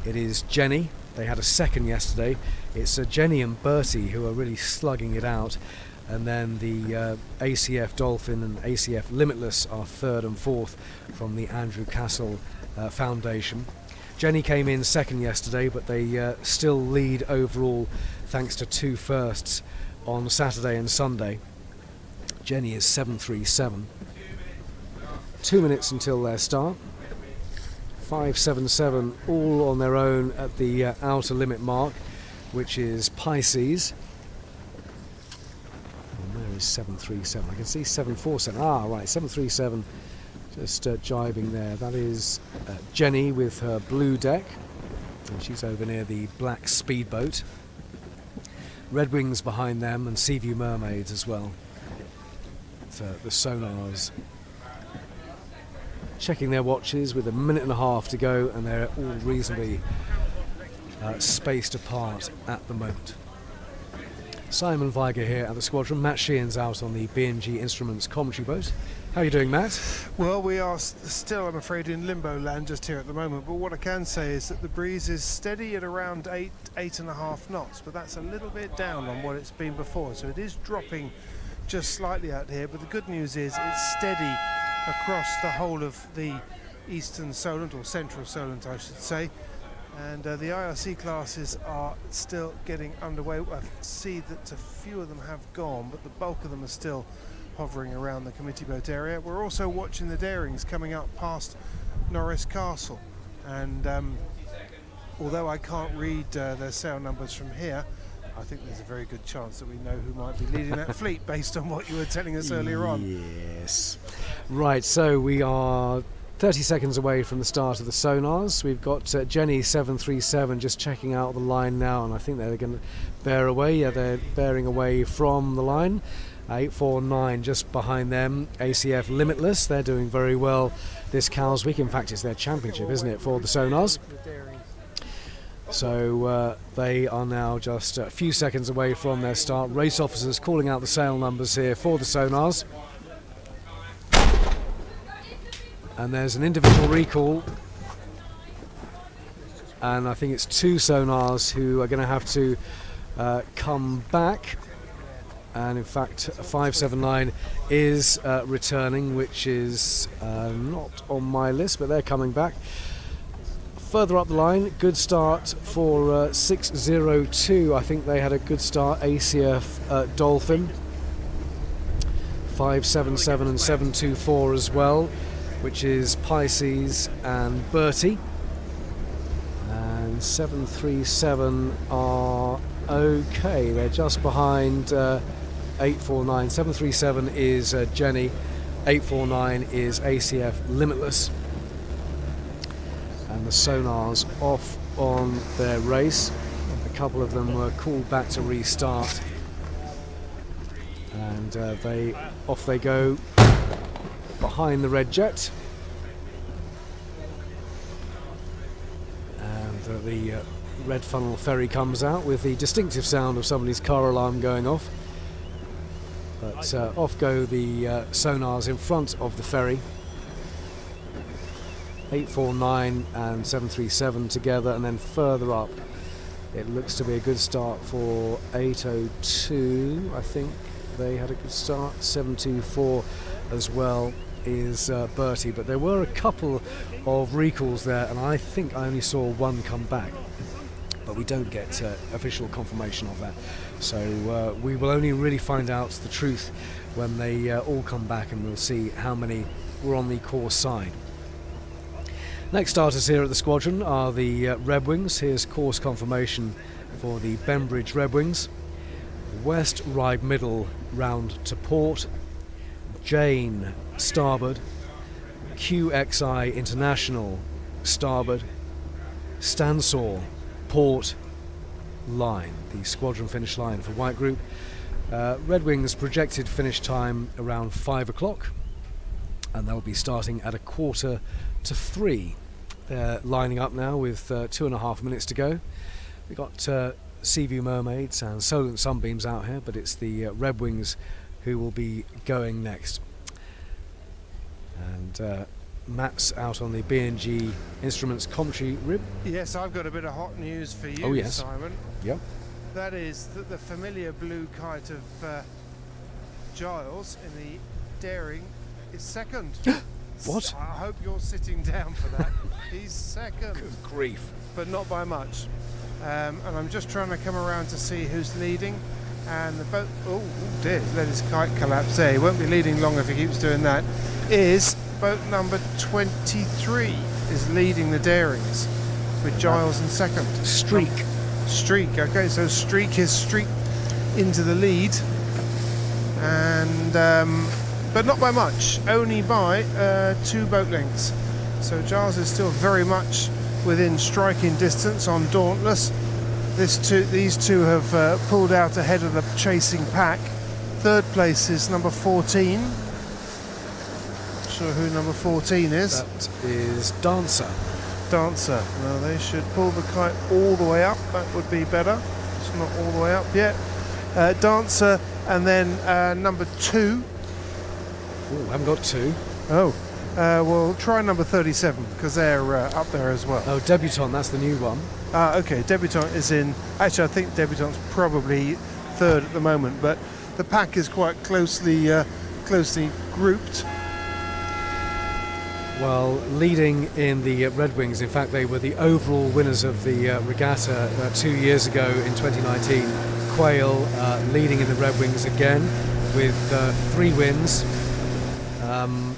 it is Jenny. They had a second yesterday. It's Jenny and Bertie who are really slugging it out, and then the ACF Dolphin and ACF Limitless are third and fourth from the Andrew Castle Foundation. Jenny came in second yesterday, but they still lead overall thanks to 2 firsts on Saturday and Sunday. Jenny is 7.37. 2 minutes until their start. 5.77 all on their own at the outer limit mark, which is Pisces. And where is 7.37? I can see 7.47. Ah, right, 7.37. Just jibing there. That is Jenny with her blue deck, and she's over near the black speedboat. Red Wings behind them, and Seaview Mermaids as well. The sonars checking their watches with a minute and a half to go, and they're all reasonably spaced apart at the moment. Simon Weiger here at the squadron. Matt Sheehan's out on the B&G Instruments commentary boat, How are you doing, Matt? Well, we are still, I'm afraid, in limbo land just here at the moment, but what I can say is that the breeze is steady at around 8.5 knots, but that's a little bit down on what it's been before, so it is dropping just slightly out here, but the good news is it's steady across the whole of the eastern Solent, or central Solent I should say, and the IRC classes are still getting underway. I see that a few of them have gone, but the bulk of them are still hovering around the committee boat area. We're also watching the Darings coming up past Norris Castle, and although I can't read their sail numbers from here, I think there's a very good chance that we know who might be leading that fleet based on what you were telling us earlier on. Yes. Right, so we are 30 seconds away from the start of the sonars. We've got Jenny 737 just checking out the line now, and I think they're going to bear away. Yeah, they're bearing away from the line. 849 just behind them. ACF Limitless, they're doing very well this Cowes week. In fact, it's their championship, isn't it, for the sonars? So they are now just a few seconds away from their start. Race officers calling out the sail numbers here for the sonars. And there's an individual recall. And I think it's 2 sonars who are going to have to come back. And in fact, 579 is returning, which is not on my list, but they're coming back. Further up the line, good start for 602. I think they had a good start. ACF Dolphin. 577 and 724 as well, which is Pisces and Bertie. And 737 are okay. They're just behind 849. 737 is Jenny. 849 is ACF Limitless. And the sonars off on their race. A couple of them were called back to restart. And off they go behind the Red Jet. And the Red Funnel Ferry comes out with the distinctive sound of somebody's car alarm going off. But off go the sonars in front of the ferry. 849 and 737 together, and then further up it looks to be a good start for 802. I think they had a good start. 724 as well is Bertie, but there were a couple of recalls there, and I think I only saw one come back, but we don't get official confirmation of that, so we will only really find out the truth when they all come back, and we'll see how many were on the course side. Next starters here at the squadron are the Redwings. Here's course confirmation for the Bembridge Redwings. West Ryde Middle round to port. Jane starboard. QXI International starboard. Stansall port line, the squadron finish line for White Group. Redwings projected finish time around 5 o'clock, and they'll be starting at 2:45. They're lining up now with 2.5 minutes to go. We've got Seaview Mermaids and Solent Sunbeams out here, but it's the Redwings who will be going next. And Matt's out on the B&G Instruments commentary rib. Yes, I've got a bit of hot news for you, Oh, yes. Simon. Yep. That is that the familiar blue kite of Giles in the Daring is second. What? I hope you're sitting down for that. He's second. Good grief. But not by much. And I'm just trying to come around to see who's leading. And the boat, oh dear, let his kite collapse there. He won't be leading long if he keeps doing that. Is boat number 23 is leading the Darings with Giles in second. Streak. Streak, okay, so Streak is streaked into the lead. And but not by much, only by 2 boat lengths. So Giles is still very much within striking distance on Dauntless. These two have pulled out ahead of the chasing pack. Third place is number 14. Not sure who number 14 is. That is Dancer. Dancer. Well, they should pull the kite all the way up. That would be better. It's not all the way up yet. Dancer, and then number 2 Oh, haven't got 2. Oh, well, try number 37 because they're up there as well. Oh, Debutant, that's the new one. Okay, Debutant is in. Actually, I think Debutant's probably third at the moment, but the pack is quite closely grouped. Well, leading in the Red Wings, in fact, they were the overall winners of the regatta 2 years ago in 2019. Quail leading in the Red Wings again with 3 wins.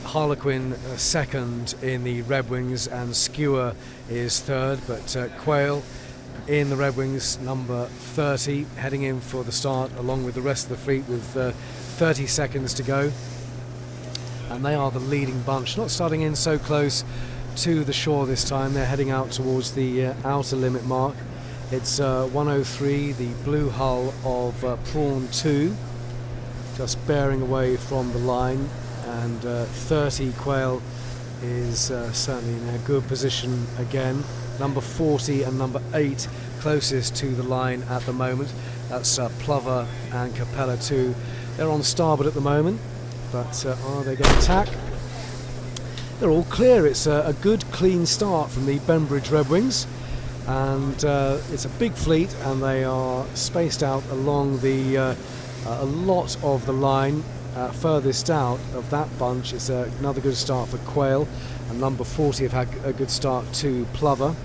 Harlequin second in the Red Wings, and Skewer is third, but Quail in the Red Wings, number 30, heading in for the start along with the rest of the fleet with 30 seconds to go. And they are the leading bunch, not starting in so close to the shore this time. They're heading out towards the outer limit mark. It's 103, the blue hull of Prawn 2, just bearing away from the line, and 30 Quail is certainly in a good position again. Number 40 and number 8 closest to the line at the moment. That's Plover and Capella 2. They're on starboard at the moment, but are they going to tack? They're all clear. It's a good clean start from the Bembridge Red Wings, and it's a big fleet, and they are spaced out along the a lot of the line. Furthest out of that bunch is another good start for Quail, and number 40 have had a good start to Plover.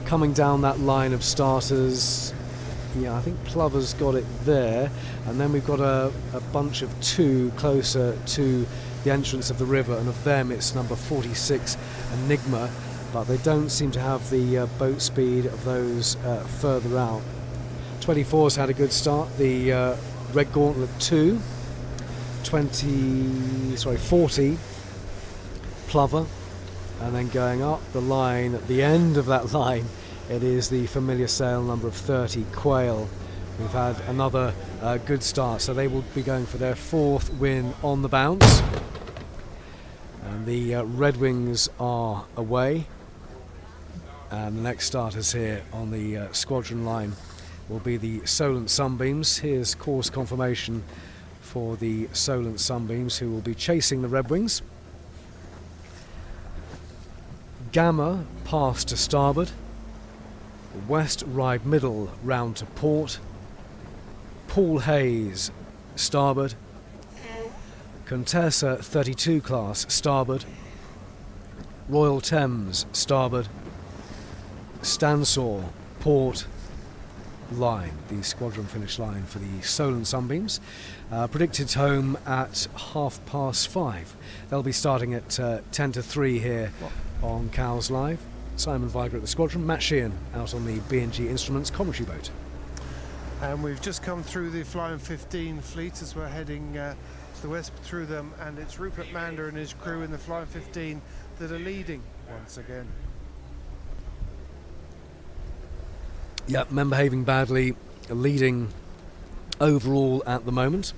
Coming down that line of starters, yeah, I think Plover's got it there, and then we've got a bunch of 2 closer to the entrance of the river, and of them it's number 46 Enigma, but they don't seem to have the boat speed of those further out. 24's had a good start, the Red Gauntlet 2, 40 Plover, and then going up the line, at the end of that line, it is the familiar sail number of 30 Quail. We've had another good start, so they will be going for their 4th win on the bounce. And the Red Wings are away, and the next starters here on the squadron line will be the Solent Sunbeams. Here's course confirmation for the Solent Sunbeams, who will be chasing the Red Wings. Gamma past to starboard, West Ride Middle round to port, Paul Hayes starboard, Contessa 32 class starboard, Royal Thames starboard, Stansaw port, line, the squadron finish line for the Solent Sunbeams. Predicted home at 5:30. They'll be starting at 10 to 3 here on Cowes Live. Simon Viger at the squadron, Matt Sheehan out on the B&G Instruments commentary boat. And we've just come through the Flying 15 fleet as we're heading to the west through them, and it's Rupert Mander and his crew in the Flying 15 that are leading once again. Yeah, men behaving badly, leading overall at the moment.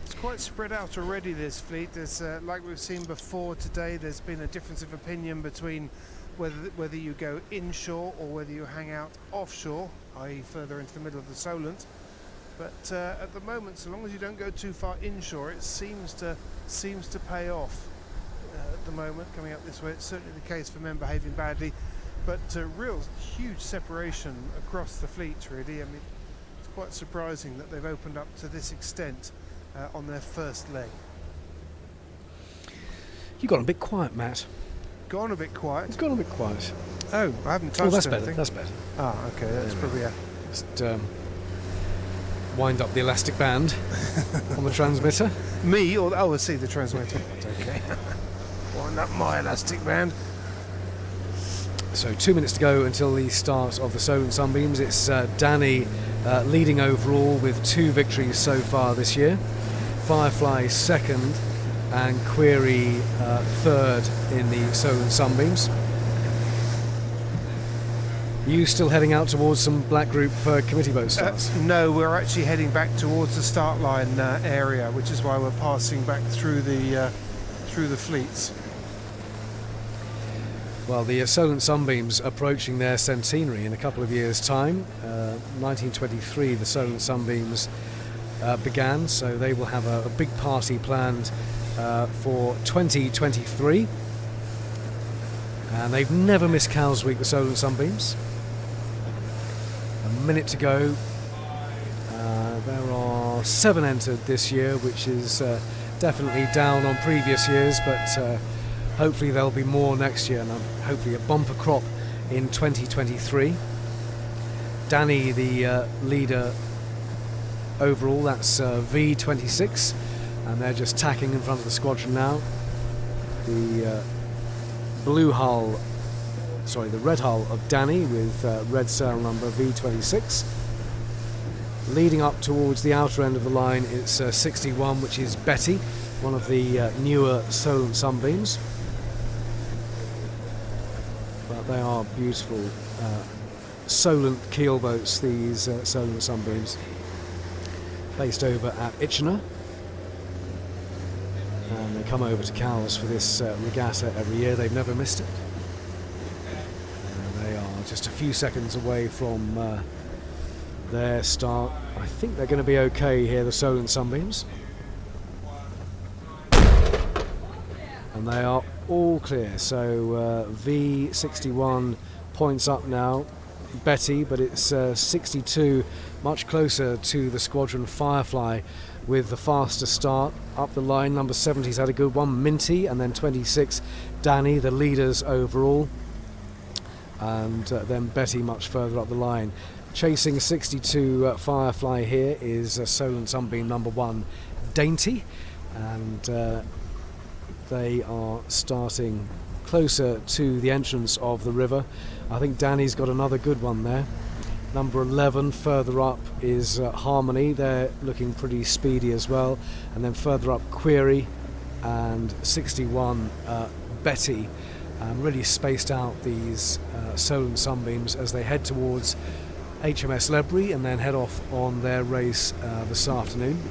It's quite spread out already, this fleet. There's, like we've seen before today, there's been a difference of opinion between whether you go inshore or whether you hang out offshore, i.e. further into the middle of the Solent. But at the moment, so long as you don't go too far inshore, it seems to pay off at the moment. Coming up this way, it's certainly the case for men behaving badly. But real huge separation across the fleet, really. I mean, it's quite surprising that they've opened up to this extent on their first leg. You got a bit quiet, Matt. Gone a bit quiet. It's gone a bit quiet. Oh, I haven't touched Oh, that's anything. better. That's better. Ah, okay, that's probably a... Just wind up the elastic band on the transmitter. Me? Or I see the transmitter. Okay. Wind up my elastic band. So 2 minutes to go until the start of the Solent Sunbeams. It's Danny leading overall with 2 victories so far this year. Firefly second, and Query third in the Solent Sunbeams. You still heading out towards some Black Group committee boat starts? No, we're actually heading back towards the start line area, which is why we're passing back through the fleets. Well, the Solent Sunbeams approaching their centenary in a couple of years' time. 1923, the Solent Sunbeams began, so they will have a big party planned for 2023. And they've never missed Cows Week, the Solent Sunbeams. A minute to go. There are 7 entered this year, which is definitely down on previous years, but hopefully there'll be more next year, and hopefully a bumper crop in 2023. Danny, the leader overall, that's V26, and they're just tacking in front of the squadron now. The the red hull of Danny with red sail number V26. Leading up towards the outer end of the line, it's 61, which is Betty, one of the newer Solent Sunbeams. But they are beautiful Solent keel boats, these Solent Sunbeams, based over at Itchenor. And they come over to Cowes for this regatta every year. They've never missed it. And they are just a few seconds away from their start. I think they're going to be okay here, the Solent Sunbeams. And they are all clear. So V61 points up now, Betty, but it's 62, much closer to the squadron Firefly with the faster start up the line. Number 70's had a good one, Minty, and then 26, Danny, the leaders overall, and then Betty much further up the line. Chasing 62 Firefly here is Solent Sunbeam number 1, Dainty, and they are starting closer to the entrance of the river. I think Danny's got another good one there. Number 11 further up is Harmony. They're looking pretty speedy as well. And then further up, Query, and 61 Betty. Really spaced out these Solent Sunbeams as they head towards HMS Ledbury and then head off on their race this afternoon.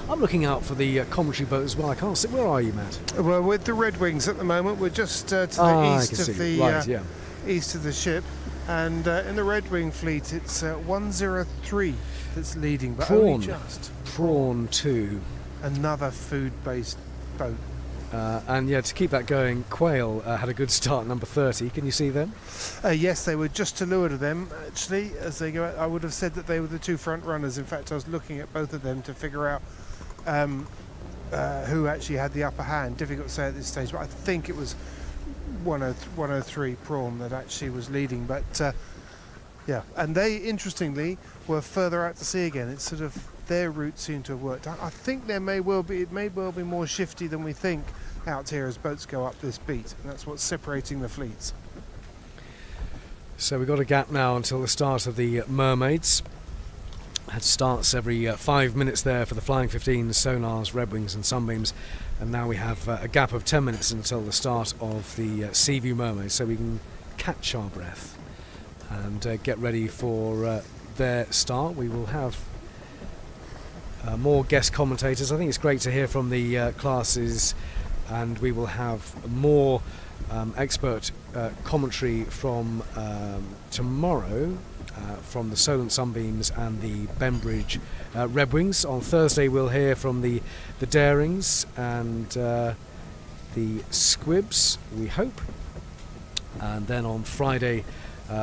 I'm looking out for the commentary boat as well. I can't see. Where are you, Matt? Well, with the Red Wings at the moment, we're just to the east of the right, yeah. east of the ship, and in the Red Wing fleet, it's 103 that's leading, but only just. Prawn 2. Another food-based boat. And yeah, to keep that going, Quail had a good start, number 30. Can you see them? Yes, they were just to leeward of them, actually, as they go out. I would have said that they were the 2 front runners. In fact, I was looking at both of them to figure out who actually had the upper hand. Difficult to say at this stage, but I think it was 103 Prawn that actually was leading. But yeah, and they, interestingly, were further out to sea again. It's sort of their route seemed to have worked. I think it may well be more shifty than we think out here as boats go up this beat, and that's what's separating the fleets. So we've got a gap now until the start of the Mermaids. It starts every 5 minutes there for the Flying 15s, Sonars, Red Wings and Sunbeams, and now we have a gap of 10 minutes until the start of the Seaview Mermaids, so we can catch our breath and get ready for their start. We will have more guest commentators. I think it's great to hear from the classes, and we will have more expert commentary from tomorrow from the Solent Sunbeams and the Bembridge Red Wings. On Thursday we'll hear from the Darings and the Squibs, we hope, and then on Friday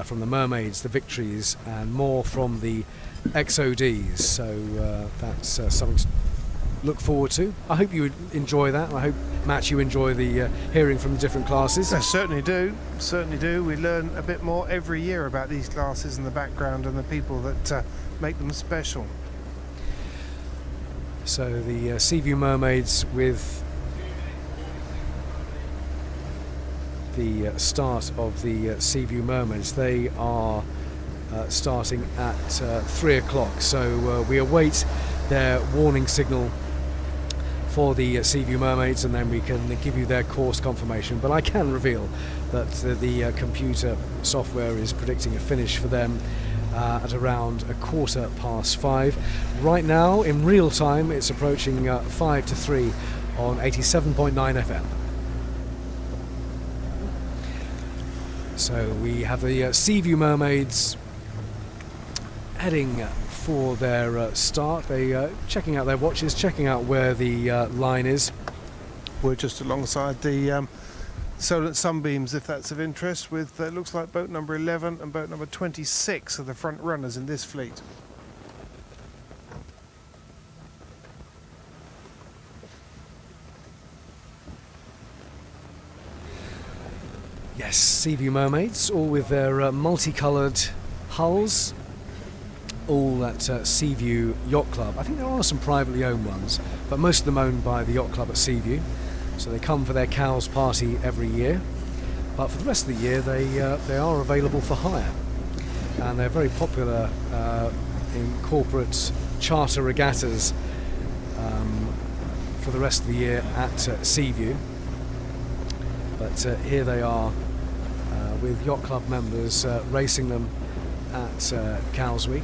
from the Mermaids, the Victories, and more from the XODs. So that's something to look forward to. I hope you would enjoy that. I hope, Matt, you enjoy the hearing from the different classes. I certainly do. We learn a bit more every year about these classes and the background and the people that make them special. So the Seaview Mermaids, with the start of the Seaview Mermaids, they are starting at 3 o'clock. So we await their warning signal for the Seaview Mermaids, and then we can give you their course confirmation. But I can reveal that the computer software is predicting a finish for them at around 5:15. Right now, in real time, it's approaching 5 to 3 on 87.9 FM. So we have the Seaview Mermaids heading before their start. They checking out their watches, checking out where the line is. We're just alongside the Solent Sunbeams, if that's of interest, with looks like boat number 11 and boat number 26 are the front runners in this fleet. Yes, Seaview Mermaids, all with their multicoloured hulls, all at Seaview Yacht Club. I think there are some privately owned ones, but most of them owned by the Yacht Club at Seaview. So they come for their cows party every year, but for the rest of the year they are available for hire, and they're very popular in corporate charter regattas for the rest of the year at Seaview. But here they are with Yacht Club members racing them at Cowsweek.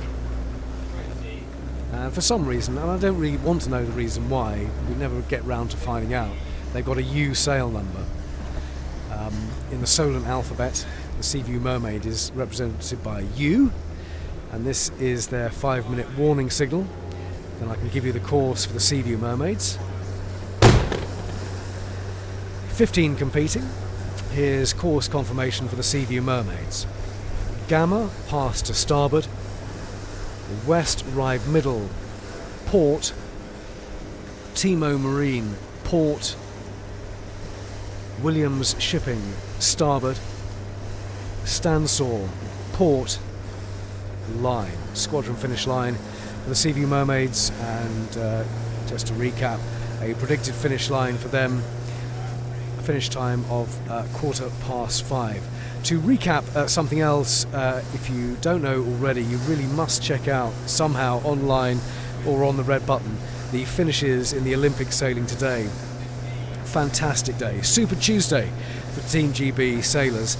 And for some reason, and I don't really want to know the reason why, we never get round to finding out, they've got a U sail number. In the Solent alphabet, the Seaview Mermaid is represented by U, and this is their 5-minute warning signal. Then I can give you the course for the Seaview Mermaids. 15 competing. Here's course confirmation for the Seaview Mermaids. Gamma, pass to starboard. West right middle, port. Timo Marine, port. Williams Shipping, starboard. Stansaw, port. Line, squadron finish line for the Seaview Mermaids, and just to recap, a predicted finish line for them, a finish time of 5:15. To recap something else, if you don't know already, you really must check out somehow online or on the red button the finishes in the Olympic sailing today. Fantastic day. Super Tuesday for Team GB sailors.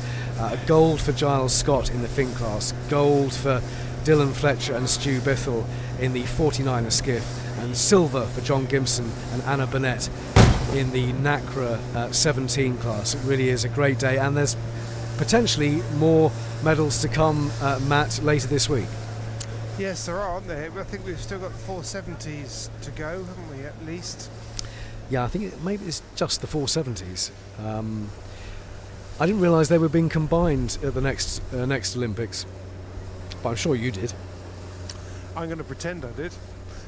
Gold for Giles Scott in the Fink class, gold for Dylan Fletcher and Stu Bithell in the 49er skiff, and silver for John Gimson and Anna Burnett in the NACRA 17 class. It really is a great day, and there's potentially more medals to come, Matt, later this week. Yes, there are, aren't there? I think we've still got the 470s to go, haven't we, at least? Yeah, I think maybe it's just the 470s. I didn't realise they were being combined at the next Olympics, but I'm sure you did. I'm going to pretend I did,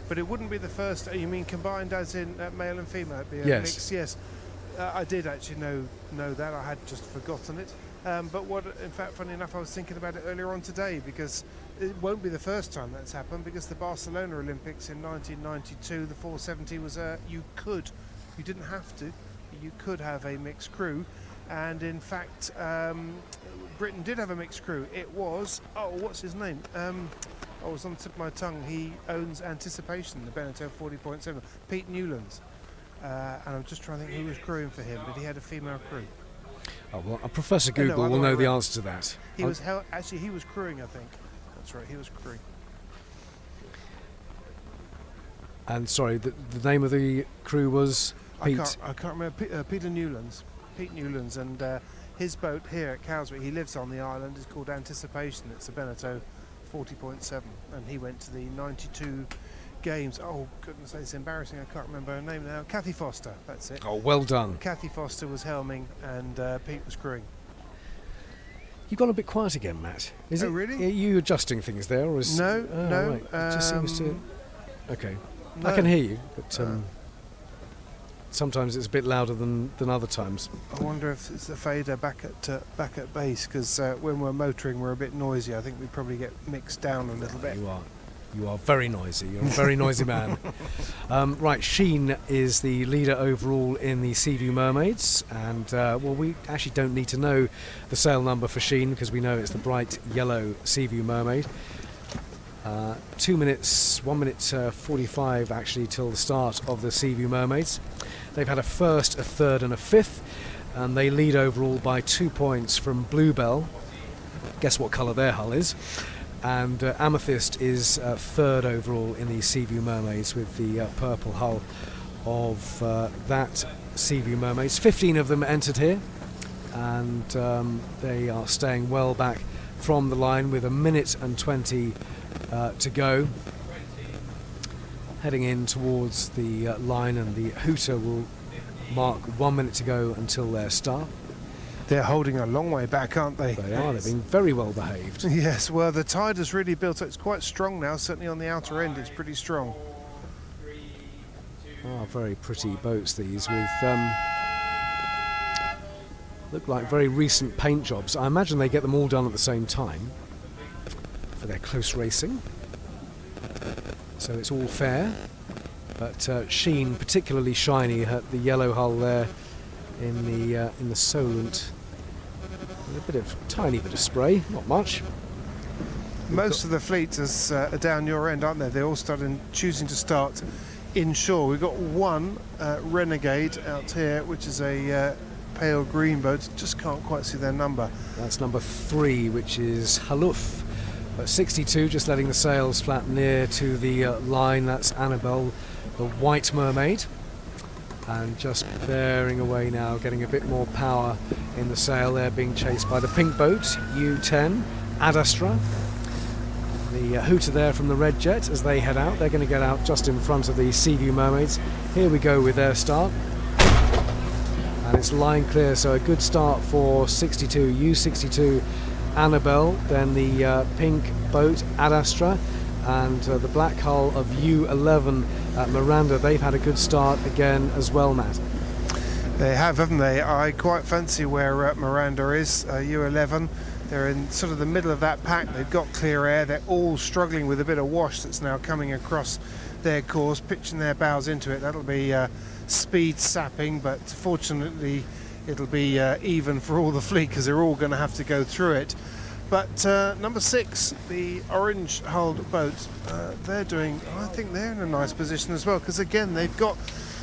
but it wouldn't be the first. You mean combined as in male and female? It'd be a Yes. mix. Yes, I did actually know that. I had just forgotten it. But in fact, funny enough, I was thinking about it earlier on today, because it won't be the first time that's happened, because the Barcelona Olympics in 1992, the 470 was you didn't have to, you could have a mixed crew. And in fact, Britain did have a mixed crew. It was, what's his name? I was on the tip of my tongue. He owns Anticipation, the Beneteau 40.7, Pete Newlands. And I'm just trying to think who was crewing for him, but he had a female crew. Oh, well, Professor Google will know the answer to that. He was actually he was crewing, I think. That's right, he was crewing. And sorry, the name of the crew was Pete. I can't remember. Peter Newlands. Pete Newlands, and his boat here at Cowsweek, he lives on the island, is called Anticipation. It's a Beneteau 40.7, and he went to the 92 games. Oh goodness, it's embarrassing, I can't remember her name now. Kathy Foster, that's it. Oh, well done. Kathy Foster was helming, and Pete was crewing. You've gone a bit quiet again, Matt. Is it really? Are you adjusting things there, or is No. Right. It just seems to. Okay, No. I can hear you, but sometimes it's a bit louder than other times. I wonder if it's the fader back at base, because when we're motoring we're a bit noisy. I think we probably get mixed down a little bit. You are very noisy. You're a very noisy man. Right, Sheen is the leader overall in the Seaview Mermaids, and well, we actually don't need to know the sail number for Sheen, because we know it's the bright yellow Seaview Mermaid. 2 minutes, 1 minute 45 actually till the start of the Seaview Mermaids. They've had a first, a third and a fifth, and they lead overall by 2 points from Bluebell. Guess what colour their hull is? And Amethyst is third overall in the Seaview Mermaids with the purple hull of that Seaview Mermaids. 15 of them entered here, and they are staying well back from the line with 1 minute and 20 to go. heading in towards the line, and the hooter will mark 1 minute to go until their start. They're holding a long way back, aren't they? They are. They've been very well behaved. Yes, well, the tide has really built up. It's quite strong now, certainly on the outer end, it's pretty strong. Very pretty boats, these, with look like very recent paint jobs. I imagine they get them all done at the same time for their close racing. So it's all fair, but sheen, particularly shiny at the yellow hull there in the Solent. With a tiny bit of spray, not much. Most of the fleets are down your end, aren't they? They're all choosing to start inshore. We've got one Renegade out here, which is a pale green boat. Just can't quite see their number. That's number 3, which is Haluf. 62, just letting the sails flap near to the line. That's Annabelle, the White Mermaid. And just bearing away now, getting a bit more power in the sail. They're being chased by the pink boat, U10, Ad Astra. The hooter there from the Red Jet as they head out. They're going to get out just in front of the Seaview Mermaids. Here we go with their start. And it's line clear, so a good start for 62, U62, Annabelle, then the pink boat, Ad Astra, and the black hull of U11 at Miranda. They've had a good start again as well, Matt. They have, haven't they? I quite fancy where Miranda is, U11. They're in sort of the middle of that pack. They've got clear air. They're all struggling with a bit of wash that's now coming across their course, pitching their bows into it. That'll be speed sapping, but fortunately it'll be even for all the fleet because they're all going to have to go through it. But number 6, the orange hulled boat, I think they're in a nice position as well, because again they've got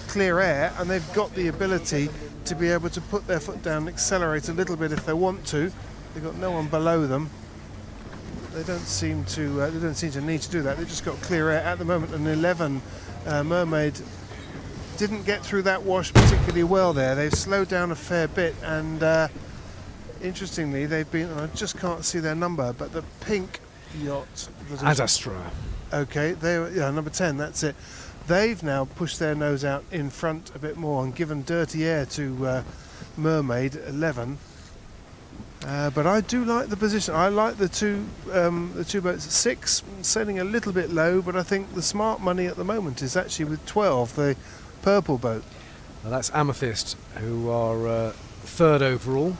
clear air and they've got the ability to be able to put their foot down and accelerate a little bit if they want to. They've got no one below them. They don't seem to need to do that. They've just got clear air at the moment. An 11 Mermaid didn't get through that wash particularly well there. They've slowed down a fair bit, and interestingly, they've been. I just can't see their number, but the pink yacht. Ad Astra. Okay, number 10. That's it. They've now pushed their nose out in front a bit more and given dirty air to Mermaid 11. But I do like the position. I like the two boats. 6 sailing a little bit low, but I think the smart money at the moment is actually with 12, the purple boat. Well, that's Amethyst, who are 3rd overall.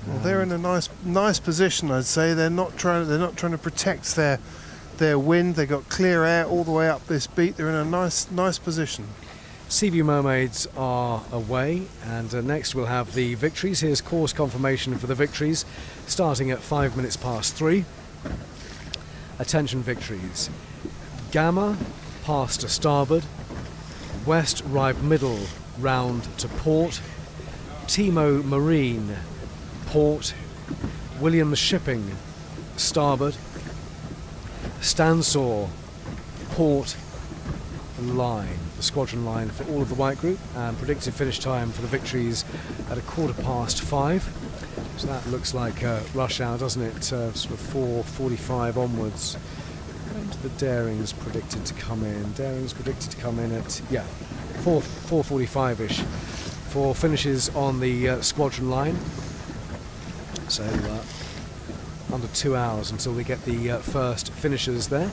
Well, they're in a nice position, I'd say. They're not trying to protect their wind. They got clear air all the way up this beat. They're in a nice position. Seaview Mermaids are away, and next we'll have the Victories. Here's course confirmation for the Victories, starting at 5 minutes past 3. Attention Victories. Gamma, past to starboard. West right middle, round to port. Timo Marine, port. Williams Shipping, starboard. Stansaw, port, and line. The squadron line for all of the white group, and predicted finish time for the Victories at 5:15. So that looks like rush hour, doesn't it? Sort of 4:45 onwards. And the Darings predicted to come in. Darings predicted to come in at 4:45ish for finishes on the squadron line. So under 2 hours until we get the first finishers there.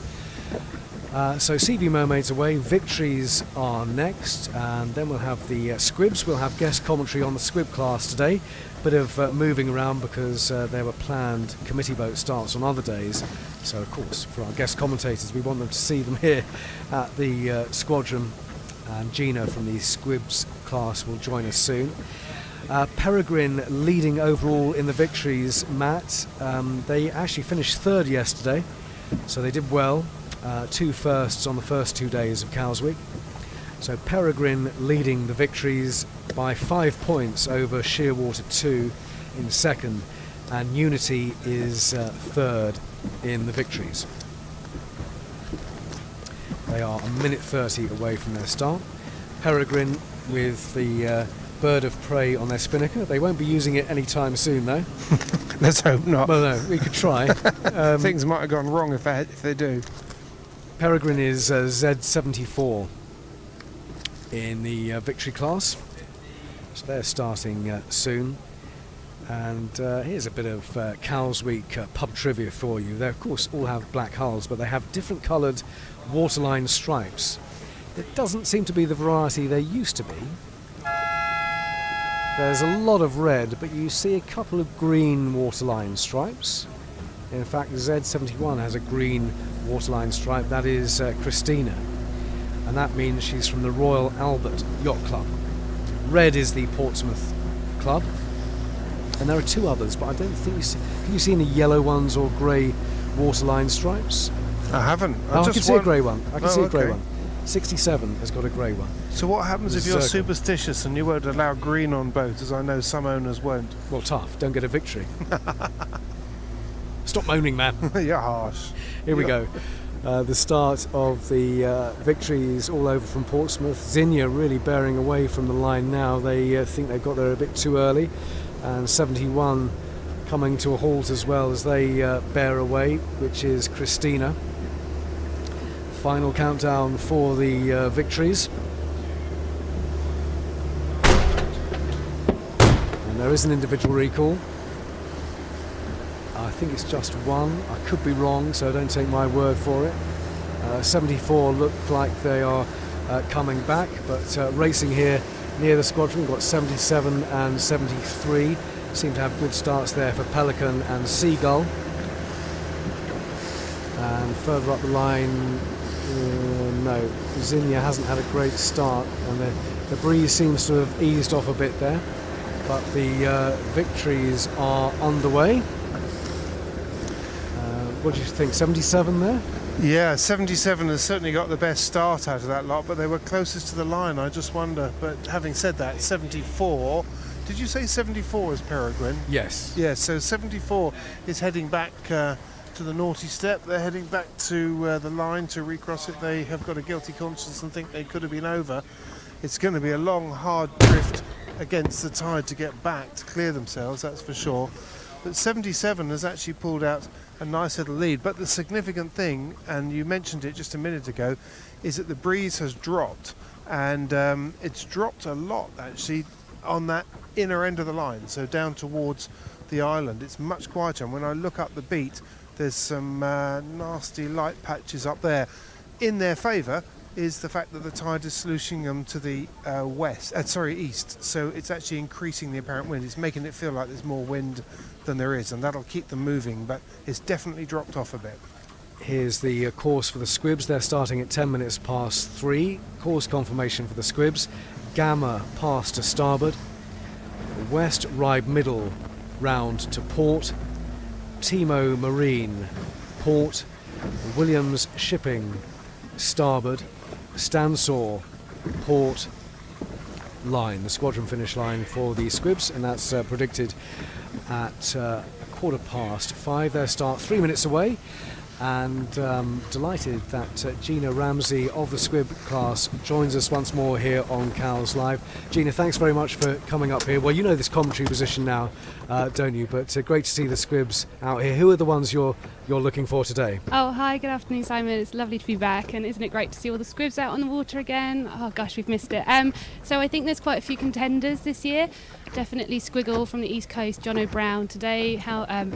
So Seaview Mermaids away, Victories are next, and then we'll have the Squibs. We'll have guest commentary on the Squib class today. Bit of moving around because there were planned committee boat starts on other days. So of course, for our guest commentators, we want them to see them here at the Squadron, and Gina from the Squibs class will join us soon. Peregrine leading overall in the Victories, Matt. They actually finished 3rd yesterday, so they did well. 2 firsts on the first 2 days of Cowes Week. So Peregrine leading the Victories by 5 points over Shearwater 2 in 2nd, and Unity is 3rd in the Victories. They are 1:30 away from their start. Peregrine with the bird of prey on their spinnaker. They won't be using it anytime soon, though. Let's hope not. Well, no, we could try. Things might have gone wrong if they do. Peregrine is Z74 in the victory class, so they're starting soon. And here's a bit of Cowes Week pub trivia for you. They of course all have black hulls, but they have different coloured waterline stripes. It doesn't seem to be the variety they used to be. There's a lot of red, but you see a couple of green waterline stripes. In fact, Z71 has a green waterline stripe. That is Christina, and that means she's from the Royal Albert Yacht Club. Red is the Portsmouth club, and there are two others, but I don't think you see. Can you see any yellow ones or grey waterline stripes? I haven't. I can see a grey one. I can see a grey okay. one. 67 has got a grey one. So what happens if you're Circle. superstitious and you won't allow green on boats, as I know some owners won't? Well, tough. Don't get a victory. Stop moaning, man. You're harsh. Here we go. The start of the victories all over from Portsmouth. Zinnia really bearing away from the line now. They think they've got there a bit too early. And 71 coming to a halt as well as they bear away, which is Christina. Final countdown for the victories. And there is an individual recall. I think it's just one. I could be wrong, so don't take my word for it. 74 look like they are coming back, but racing here near the squadron, we've got 77 and 73. Seem to have good starts there for Pelican and Seagull. And further up the line, no, Zinnia hasn't had a great start, and the breeze seems to have eased off a bit there. But the victories are underway. What do you think, 77 there? Yeah, 77 has certainly got the best start out of that lot, but they were closest to the line, I just wonder. But having said that, 74, did you say 74 is Peregrine? Yes. Yeah, so 74 is heading back to the naughty step. They're heading back to the line to recross it. They have got a guilty conscience and think they could have been over. It's going to be a long, hard drift against the tide to get back to clear themselves, that's for sure. But 77 has actually pulled out a nice little lead. But the significant thing, and you mentioned it just a minute ago, is that the breeze has dropped, and it's dropped a lot actually on that inner end of the line, so down towards the island. It's much quieter, and when I look up the beat, there's some nasty light patches up there. In their favour is the fact that the tide is sluicing them to the east, so it's actually increasing the apparent wind. It's making it feel like there's more wind than there is, and that'll keep them moving, but it's definitely dropped off a bit. Here's the course for the Squibs. They're starting at 10 minutes past 3. Course confirmation for the Squibs. Gamma past to starboard. West Ryde middle round to port. Timo Marine port. Williams Shipping starboard. Stansaw port line, the squadron finish line for the Squibs, and that's predicted at 5:15. Their start 3 minutes away, and delighted that Gina Ramsey of the Squib class joins us once more here on Cowes Live. Gina, thanks very much for coming up here. Well, you know this commentary position now, don't you? But great to see the Squibs out here. Who are the ones you're looking for today? Oh, hi, good afternoon, Simon. It's lovely to be back, and isn't it great to see all the Squibs out on the water again? Oh gosh, we've missed it. So I think there's quite a few contenders this year. Definitely Squiggle from the East Coast, John O'Brown today,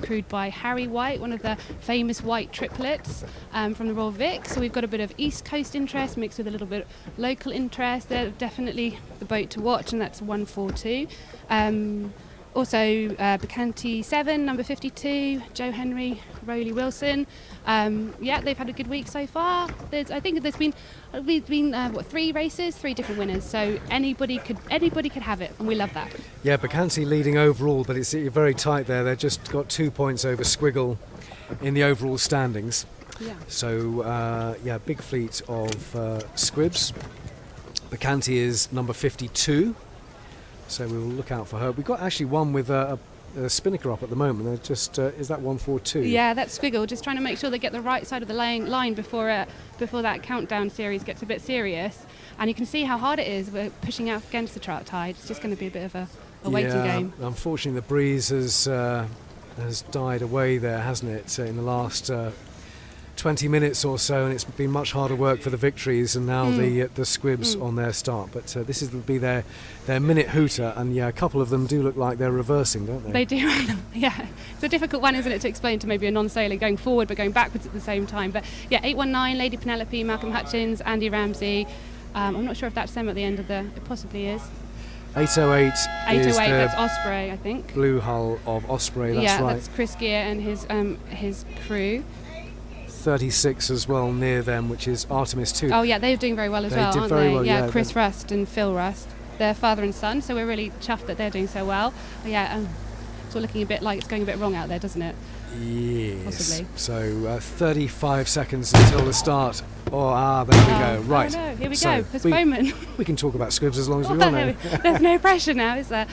crewed by Harry White, one of the famous white triplets from the Royal Vic. So we've got a bit of East Coast interest mixed with a little bit of local interest. They're definitely the boat to watch, and that's 142. Also, Bacanti 7, number 52, Joe Henry, Rowley Wilson. They've had a good week so far. I think we've been 3 races, 3 different winners. So anybody could have it, and we love that. Yeah, Bacanti leading overall, but it's very tight there. They've just got 2 points over Squiggle in the overall standings. Yeah. So big fleet of Squibs. Bacanti is number 52. So we will look out for her. We've got actually one with a spinnaker up at the moment. They're just is that 142? Yeah, that's Squiggle. Just trying to make sure they get the right side of the line before that countdown series gets a bit serious. And you can see how hard it is. We're pushing out against the tide. It's just going to be a bit of a waiting game. Unfortunately, the breeze has died away there, hasn't it? In the last 20 minutes or so, and it's been much harder work for the Victories and now the Squibs on their start. But this will be their minute hooter, and a couple of them do look like they're reversing, don't they? They do, yeah. It's a difficult one, isn't it, to explain to maybe a non-sailor going forward but going backwards at the same time. But 819, Lady Penelope, Malcolm Hutchins, Andy Ramsey. I'm not sure if that's them at the end of it possibly is. 808 is that's the Osprey, I think. blue hull of Osprey, that's right. That's Chris Gear and his crew. 36 as well near them, which is Artemis 2. Oh yeah, they're doing very well as They well, did aren't very they? well, yeah, Chris Rust and Phil Rust. They're father and son, so we're really chuffed that they're doing so well. It's all looking a bit like it's going a bit wrong out there, doesn't it? Yes. Possibly. So 35 seconds until the start. There we go. Right. Oh no, here we So go. Postponement. We can talk about Squibs as long as we want to. There's no pressure now, is there?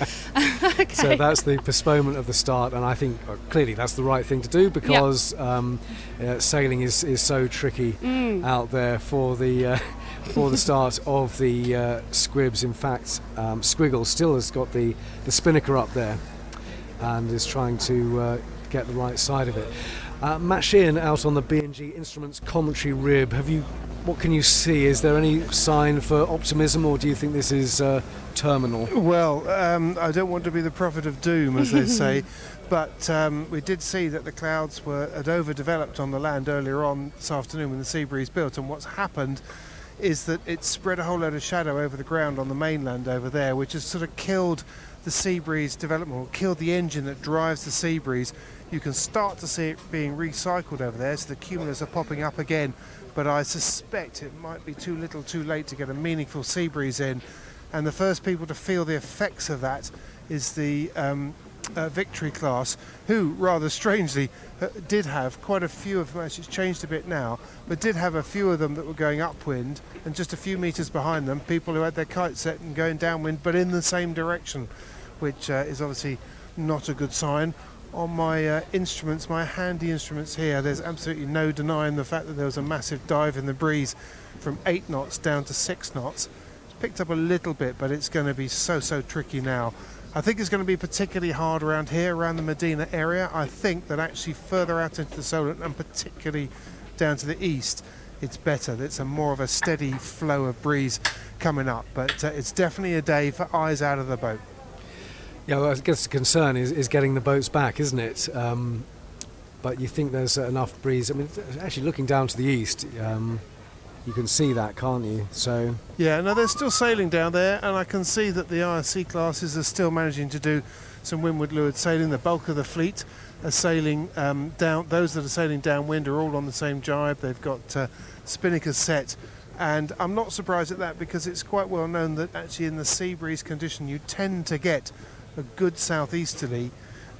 Okay. So that's the postponement of the start, and I think clearly that's the right thing to do because sailing is so tricky out there for the start of the Squibs. In fact, Squiggle still has got the spinnaker up there and is trying to get the right side of it. Matt Sheehan out on the B&G Instruments commentary rib. What can you see? Is there any sign for optimism, or do you think this is terminal? Well, I don't want to be the prophet of doom, as they say, but we did see that the clouds had overdeveloped on the land earlier on this afternoon when the sea breeze built, and what's happened is that it spread a whole load of shadow over the ground on the mainland over there, which has sort of killed the sea breeze development, or killed the engine that drives the sea breeze. You can start to see it being recycled over there, so the cumulus are popping up again, but I suspect it might be too little too late to get a meaningful sea breeze in, and the first people to feel the effects of that is the Victory class, who rather strangely did have quite a few of them. Actually, it's changed a bit now, but did have a few of them that were going upwind, and just a few metres behind them people who had their kites set and going downwind but in the same direction, which is obviously not a good sign. On my instruments, my handy instruments here, there's absolutely no denying the fact that there was a massive dive in the breeze from 8 knots down to 6 knots. It's picked up a little bit, but it's going to be so tricky now. I think it's going to be particularly hard around here, around the Medina area. I think that actually further out into the Solent, and particularly down to the east, it's better. It's more of a steady flow of breeze coming up, but it's definitely a day for eyes out of the boat. Yeah, well, I guess the concern is getting the boats back, isn't it? But you think there's enough breeze. I mean, actually looking down to the east, you can see that, can't you? So yeah, no, they're still sailing down there, and I can see that the IRC classes are still managing to do some windward leeward sailing. The bulk of the fleet are sailing down. Those that are sailing downwind are all on the same jibe. They've got spinnakers set, and I'm not surprised at that, because it's quite well known that actually in the sea breeze condition you tend to get a good southeasterly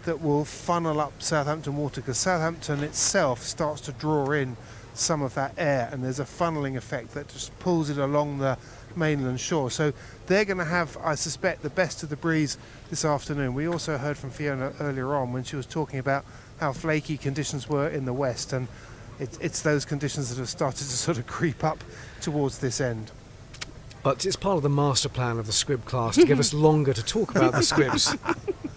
that will funnel up Southampton water, because Southampton itself starts to draw in some of that air, and there's a funneling effect that just pulls it along the mainland shore. So they're going to have, I suspect, the best of the breeze this afternoon. We also heard from Fiona earlier on when she was talking about how flaky conditions were in the west, and it's those conditions that have started to sort of creep up towards this end. But it's part of the master plan of the Squib class to give us longer to talk about the Squibs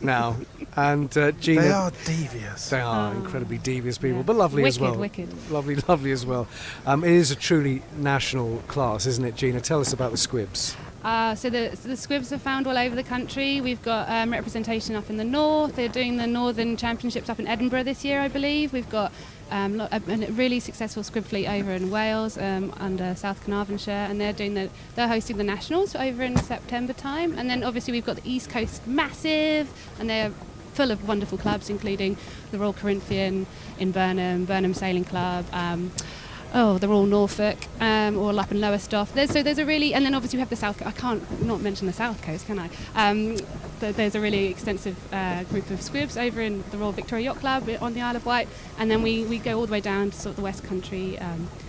now. And Gina, they are devious. They are incredibly devious people, but lovely as well. Wicked. Lovely as well. It is a truly national class, isn't it, Gina? Tell us about the Squibs. So the Squibs are found all over the country. We've got representation up in the north. They're doing the Northern Championships up in Edinburgh this year, I believe. We've got a really successful Squib fleet over in Wales under South Carnarvonshire, and they're hosting the Nationals over in September time. And then obviously we've got the East Coast Massive, and they're full of wonderful clubs, including the Royal Corinthian in Burnham Sailing Club. The Royal Norfolk, all up in Lowestoft. There's a really, and then obviously we have the South Coast. I can't not mention the South Coast, can I? There's a really extensive group of Squibs over in the Royal Victoria Yacht Club on the Isle of Wight, and then we go all the way down to sort of the West Country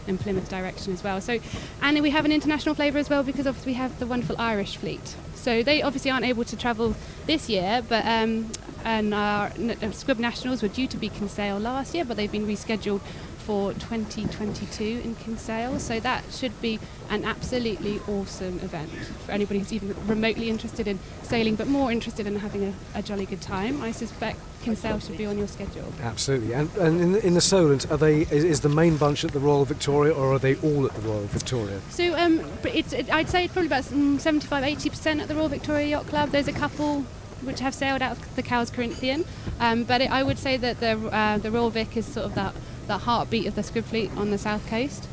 in Plymouth direction as well. So, and we have an international flavour as well, because obviously we have the wonderful Irish fleet. So they obviously aren't able to travel this year, but and our Squib Nationals were due to be Kinsale last year, but they've been rescheduled for 2022 in Kinsale. So that should be an absolutely awesome event for anybody who's even remotely interested in sailing, but more interested in having a jolly good time. I suspect Kinsale should be on your schedule. Absolutely. And in the Solent, is the main bunch at the Royal Victoria, or are they all at the Royal Victoria? So I'd say it's probably about 75-80% at the Royal Victoria Yacht Club. There's a couple which have sailed out of the Cowes Corinthian, but I would say that the Royal Vic is sort of the heartbeat of the Squib fleet on the south coast.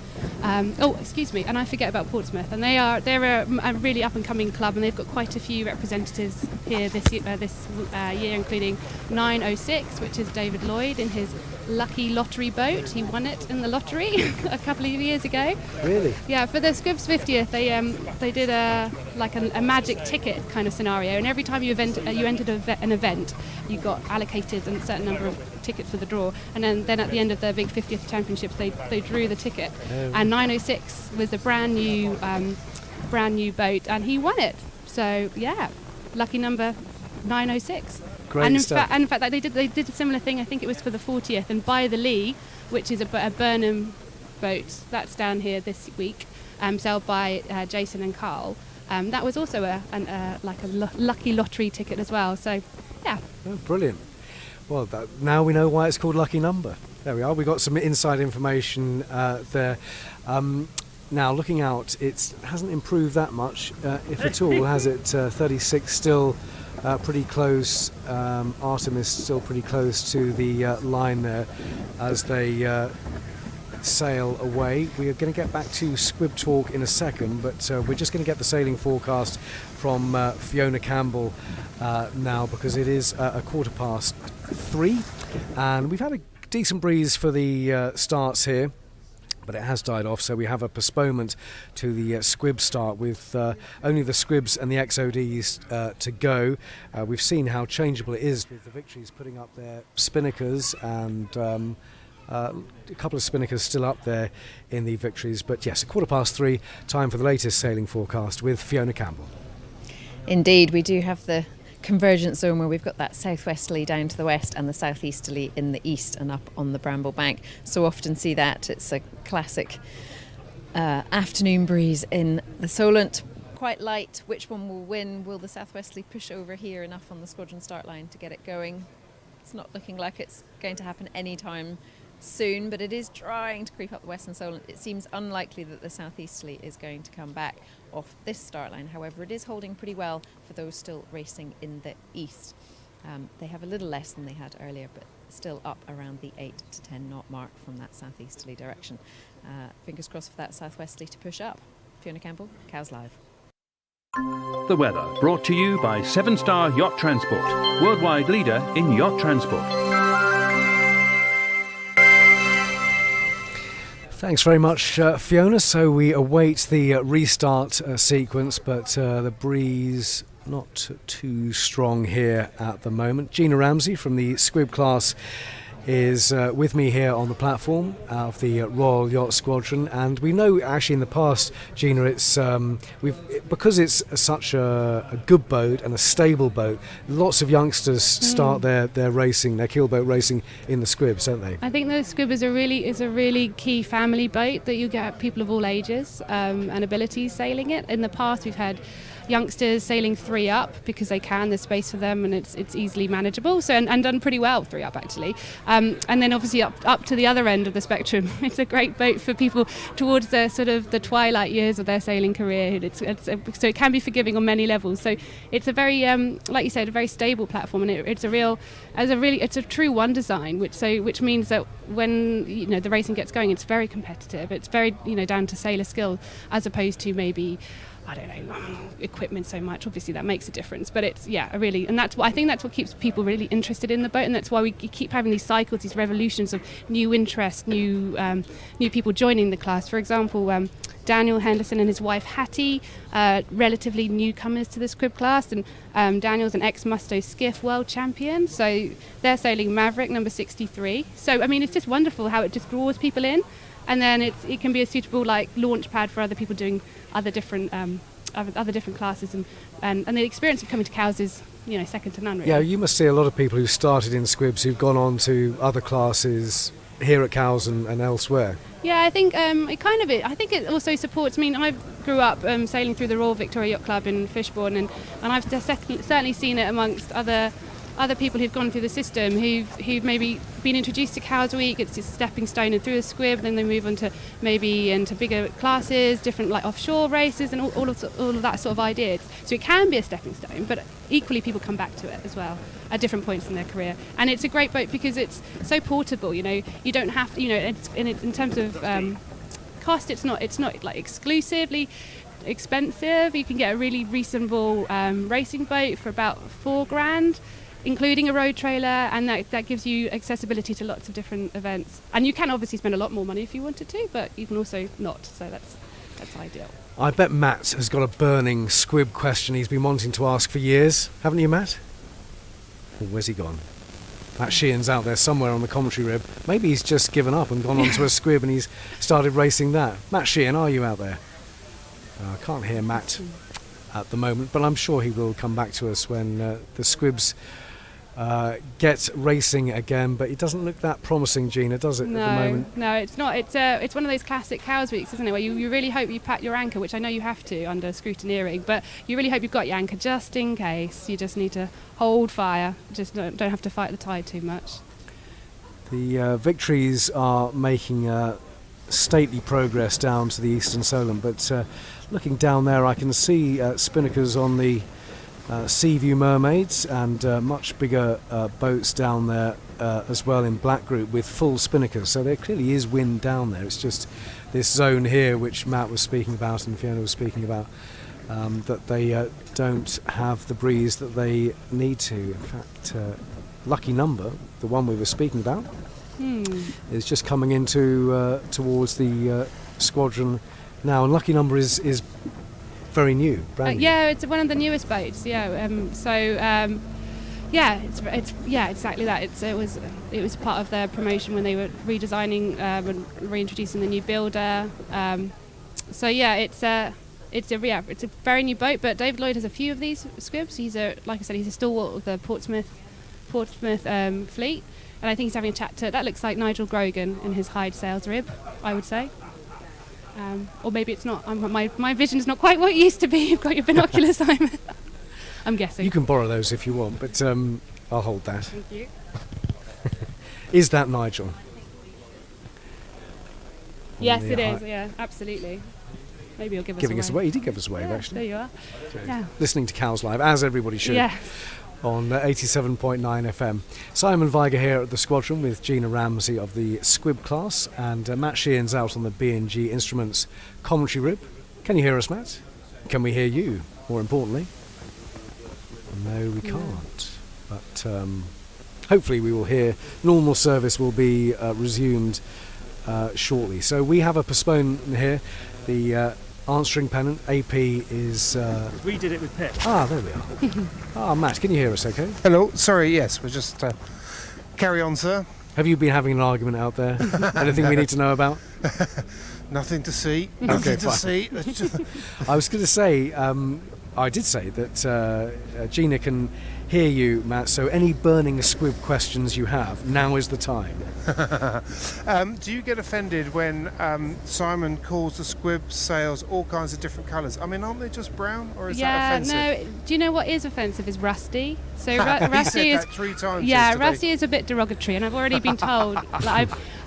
Excuse me, and I forget about Portsmouth, and they're a really up and coming club, and they've got quite a few representatives here this year, including 906, which is David Lloyd in his lucky lottery boat. He won it in the lottery a couple of years ago. Really? Yeah, for the Squib's 50th, they did a magic ticket kind of scenario, and every time you entered an event, you got allocated a certain number of tickets for the draw, and then at the end of the big 50th championships, they drew the ticket, and 906 was a brand new boat, and he won it. So yeah, lucky number 906. Great and stuff. In fact, they did a similar thing. I think it was for the 40th, and By the Lee, which is a Burnham boat that's down here this week, sailed by Jason and Carl. That was also a lucky lottery ticket as well. So yeah. Oh, brilliant. Well, now we know why it's called Lucky Number. There we are. We got some inside information there. Now, looking out, it hasn't improved that much, if at all, has it? 36 still pretty close. Artemis still pretty close to the line there as they sail away. We are going to get back to Squib Talk in a second, but we're just going to get the sailing forecast from Fiona Campbell now, because it is 3:15, and we've had a decent breeze for the starts here, but it has died off, so we have a postponement to the Squib start with only the Squibs and the XODs to go. We've seen how changeable it is with the Victories putting up their spinnakers, and a couple of spinnakers still up there in the Victories. But yes, 3:15, time for the latest sailing forecast with Fiona Campbell. Indeed, we do have the convergence zone where we've got that southwesterly down to the west and the southeasterly in the east and up on the Bramble Bank. So often see that. It's a classic afternoon breeze in the Solent. Quite light. Which one will win? Will the southwesterly push over here enough on the squadron start line to get it going? It's not looking like it's going to happen anytime soon, but it is trying to creep up the western Solent. It seems unlikely that the southeasterly is going to come back off this start line. However, it is holding pretty well for those still racing in the east. They have a little less than they had earlier, but still up around the 8 to 10 knot mark from that southeasterly direction. Fingers crossed for that southwesterly to push up. Fiona Campbell, Cowes Live. The weather brought to you by 7-Star Yacht Transport, worldwide leader in yacht transport. Thanks very much, Fiona. So we await the restart sequence, but the breeze not too strong here at the moment. Gina Ramsey from the Squib class is with me here on the platform of the Royal Yacht Squadron, and we know actually in the past, Gina, it's because it's such a good boat and a stable boat, lots of youngsters start their racing, their keelboat racing in the Squibs, don't they? I think the Squib is a really key family boat that you get people of all ages and abilities sailing it. In the past, we've had youngsters sailing 3 up because they can, there's space for them, and it's easily manageable, so and done pretty well 3 up actually, and then obviously up to the other end of the spectrum. It's a great boat for people towards the sort of the twilight years of their sailing career. So it can be forgiving on many levels. So it's a very like you said, a very stable platform, and it's a true one design, which means that when the racing gets going, it's very competitive. It's very down to sailor skill, as opposed to maybe equipment so much. Obviously that makes a difference, but it's and that's what keeps people really interested in the boat, and that's why we keep having these cycles, these revolutions of new interest, new people joining the class. For example, Daniel Henderson and his wife Hattie, relatively newcomers to the Squib class, and Daniel's an ex-Musto Skiff world champion, so they're sailing Maverick number 63. So I mean, it's just wonderful how it just draws people in, and then it can be a suitable launch pad for other people doing other different classes, and the experience of coming to Cowes is second to none, really. Yeah, you must see a lot of people who started in Squibs who've gone on to other classes here at Cowes and elsewhere. Yeah, I think I think it also supports. I mean, I grew up sailing through the Royal Victoria Yacht Club in Fishbourne, and I've certainly seen it amongst other people who've gone through the system who've maybe been introduced to Cowes Week. It's a stepping stone and through a squib, then they move on to maybe into bigger classes, different like offshore races, and all of that sort of ideas. So it can be a stepping stone, but equally people come back to it as well at different points in their career. And it's a great boat because it's so portable. You know, you don't have to, it's in terms of cost, it's not like exclusively expensive. You can get a really reasonable racing boat for about $4,000, including a road trailer, and that gives you accessibility to lots of different events. And you can obviously spend a lot more money if you wanted to, but you can also not. So that's ideal. I bet Matt has got a burning squib question he's been wanting to ask for years. Haven't you, Matt? Oh, where's he gone? Matt Sheehan's out there somewhere on the commentary rib. Maybe he's just given up and gone onto a squib and he's started racing that. Matt Sheehan, are you out there? I can't hear Matt at the moment, but I'm sure he will come back to us when the squibs get racing again. But it doesn't look that promising, Gina, does it, at the moment? No, it's not. It's one of those classic Cowes weeks, isn't it, where you really hope you pat your anchor, which I know you have to under scrutineering, but you really hope you've got your anchor just in case. You just need to hold fire. Just don't have to fight the tide too much. The Victories are making stately progress down to the Eastern Solent, but looking down there I can see spinnakers on the Seaview Mermaids and much bigger boats down there as well in Black Group with full spinnakers, so there clearly is wind down there. It's just this zone here which Matt was speaking about and Fiona was speaking about, that they don't have the breeze that they need to. In fact, Lucky Number, the one we were speaking about, is just coming into towards the squadron now, and Lucky Number is very new, brand new. Yeah, it's one of the newest boats. Yeah, it's exactly that. It was part of their promotion when they were redesigning and reintroducing the new builder. So yeah, it's a very new boat. But David Lloyd has a few of these squibs. He's like I said, he's a stalwart of the Portsmouth fleet. And I think he's having a chat that looks like Nigel Grogan in his Hyde sails rib, I would say. Or maybe it's not. My vision's not quite what it used to be. You've got your binoculars, Simon. I'm guessing. You can borrow those if you want, but I'll hold that. Thank you. Is that Nigel? Yes, it is. Yeah, absolutely. Maybe he'll give us away. He did give us a wave, actually. There you are. Yeah. Listening to Cowes Live, as everybody should. Yeah. On 87.9 FM. Simon Viger here at the squadron with Gina Ramsey of the squib class, and Matt Sheehan's out on the B&G Instruments commentary rib. Can you hear us, Matt? Can we hear you, more importantly? No, we can't. But hopefully we will hear. Normal service will be resumed shortly. So we have a postponement here. The answering pennant, AP is... We did it with Pip. Ah, there we are. Matt, can you hear us okay? Hello, sorry, yes, we're just... carry on, sir. Have you been having an argument out there? Anything we need to know about? Nothing to see. Nothing to fine. see. I was going to say, I did say that Gina can hear you, Matt, so any burning squib questions you have, now is the time. Do you get offended when Simon calls the squib sails all kinds of different colours? I mean, aren't they just brown, or is that offensive? No. Do you know what is offensive is rusty. So He rusty said is that 3 times yeah, yesterday. rusty is a bit derogatory, and I've already been told.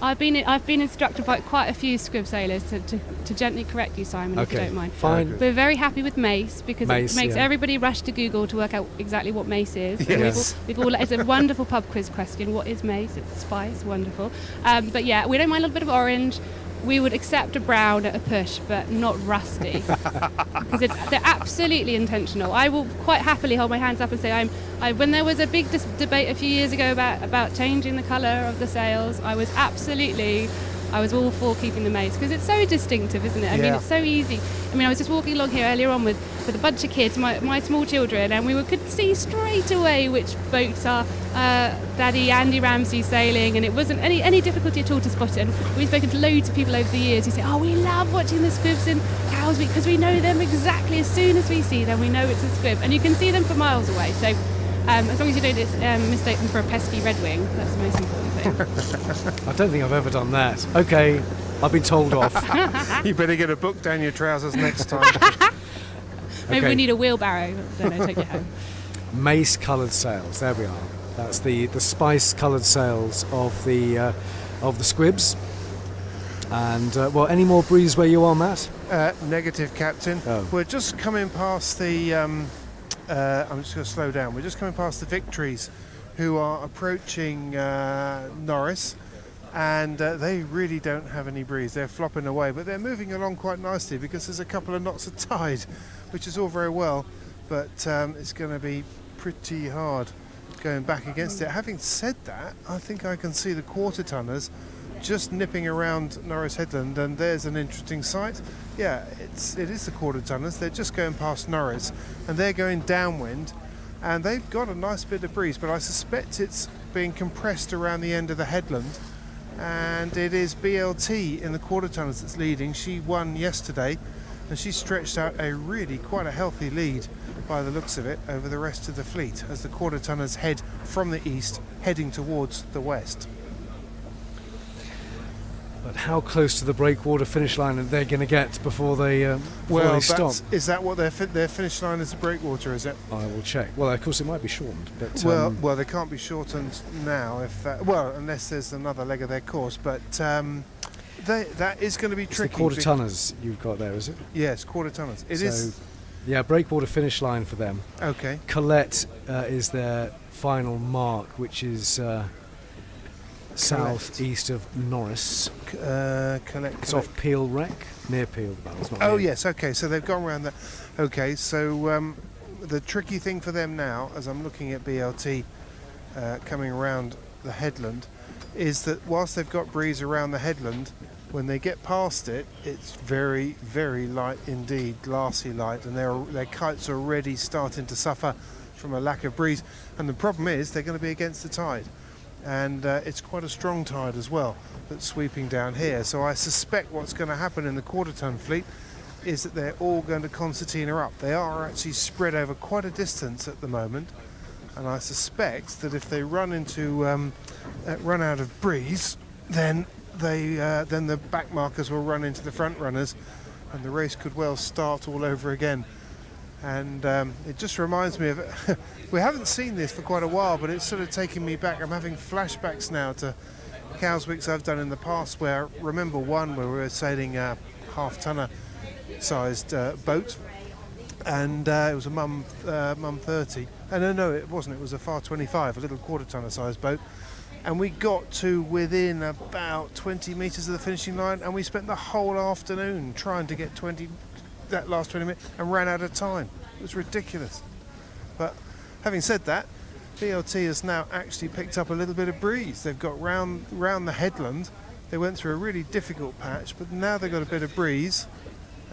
I've been instructed by quite a few squib sailors to gently correct you, Simon, if you don't mind. Fine. We're very happy with mace because Mace, it makes yeah. everybody rush to Google to work out exactly what mace is. And Yes. it's a wonderful pub quiz question. What is mace? It's a spice, wonderful. But yeah, we don't mind a little bit of orange. We would accept a brown at a push, but not rusty, because they're absolutely intentional. I will quite happily hold my hands up and say when there was a big debate a few years ago about changing the colour of the sails, I was all for keeping the mace because it's so distinctive, isn't it? I mean, it's so easy. I mean, I was just walking along here earlier on with a bunch of kids, my small children, and we could see straight away which boats are Daddy Andy Ramsey sailing, and it wasn't any difficulty at all to spot it. And we've spoken to loads of people over the years who say, oh, we love watching the squibs in Cowes Week because we know them exactly as soon as we see them, we know it's a squib, and you can see them for miles away. So As long as you don't mistake them for a pesky red wing, that's the most important thing. I don't think I've ever done that. Okay, I've been told off. You better get a book down your trousers next time. Maybe Okay. we need a wheelbarrow. Then I take you home. Mace coloured sails. There we are. That's the spice coloured sails of the squibs. And well, any more breeze where you are, Matt? Negative, Captain. Oh. We're just coming past the. I'm just going to slow down. We're just coming past the Victories, who are approaching Norris, and they really don't have any breeze. They're flopping away, but they're moving along quite nicely because there's a couple of knots of tide, which is all very well, but it's going to be pretty hard going back against it. Having said that, I think I can see the quarter tonners just nipping around Norris Headland, and there's an interesting sight. Yeah, it is the quarter tonners. They're just going past Norris, and they're going downwind, and they've got a nice bit of breeze, but I suspect it's being compressed around the end of the headland, and it is BLT in the quarter tonners that's leading. She won yesterday, and she stretched out a really quite a healthy lead by the looks of it over the rest of the fleet as the quarter tonners head from the east heading towards the west. But how close to the breakwater finish line are they going to get before they stop? Is that what their finish line is? The breakwater, is it? I will check. Well, of course it might be shortened, but Well, they can't be shortened now unless there's another leg of their course. But that is going to be it's tricky. the quarter tonners you've got there, is it? Yes, quarter tonners. It is. Yeah, breakwater finish line for them. Okay. Colette is their final mark, which is south-east of Norris. It's off Peel Wreck, near Peel. Well, it's not Oh near. yes, okay. So they've gone around that. Okay, so the tricky thing for them now, as I'm looking at BLT coming around the headland, is that whilst they've got breeze around the headland, when they get past it, it's very, very light indeed, glassy light, and their kite's already starting to suffer from a lack of breeze. And the problem is they're going to be against the tide, and it's quite a strong tide as well that's sweeping down here. So I suspect what's going to happen in the quarter-ton fleet is that they're all going to concertina up. They are actually spread over quite a distance at the moment, and I suspect that if they run out of breeze, then the back markers will run into the front runners, and the race could well start all over again. And it just reminds me of we haven't seen this for quite a while, but it's sort of taking me back. I'm having flashbacks now to Cowswicks I've done in the past, where I remember one where we were sailing a half-tonner sized boat, and it was a Mum 30. No, it wasn't. It was a Far 25, a little quarter-tonner sized boat. And we got to within about 20 metres of the finishing line, and we spent the whole afternoon trying to get that last 20 minutes and ran out of time. It was ridiculous. But having said that, BLT has now actually picked up a little bit of breeze. They've got round the headland. They went through a really difficult patch, but now they've got a bit of breeze,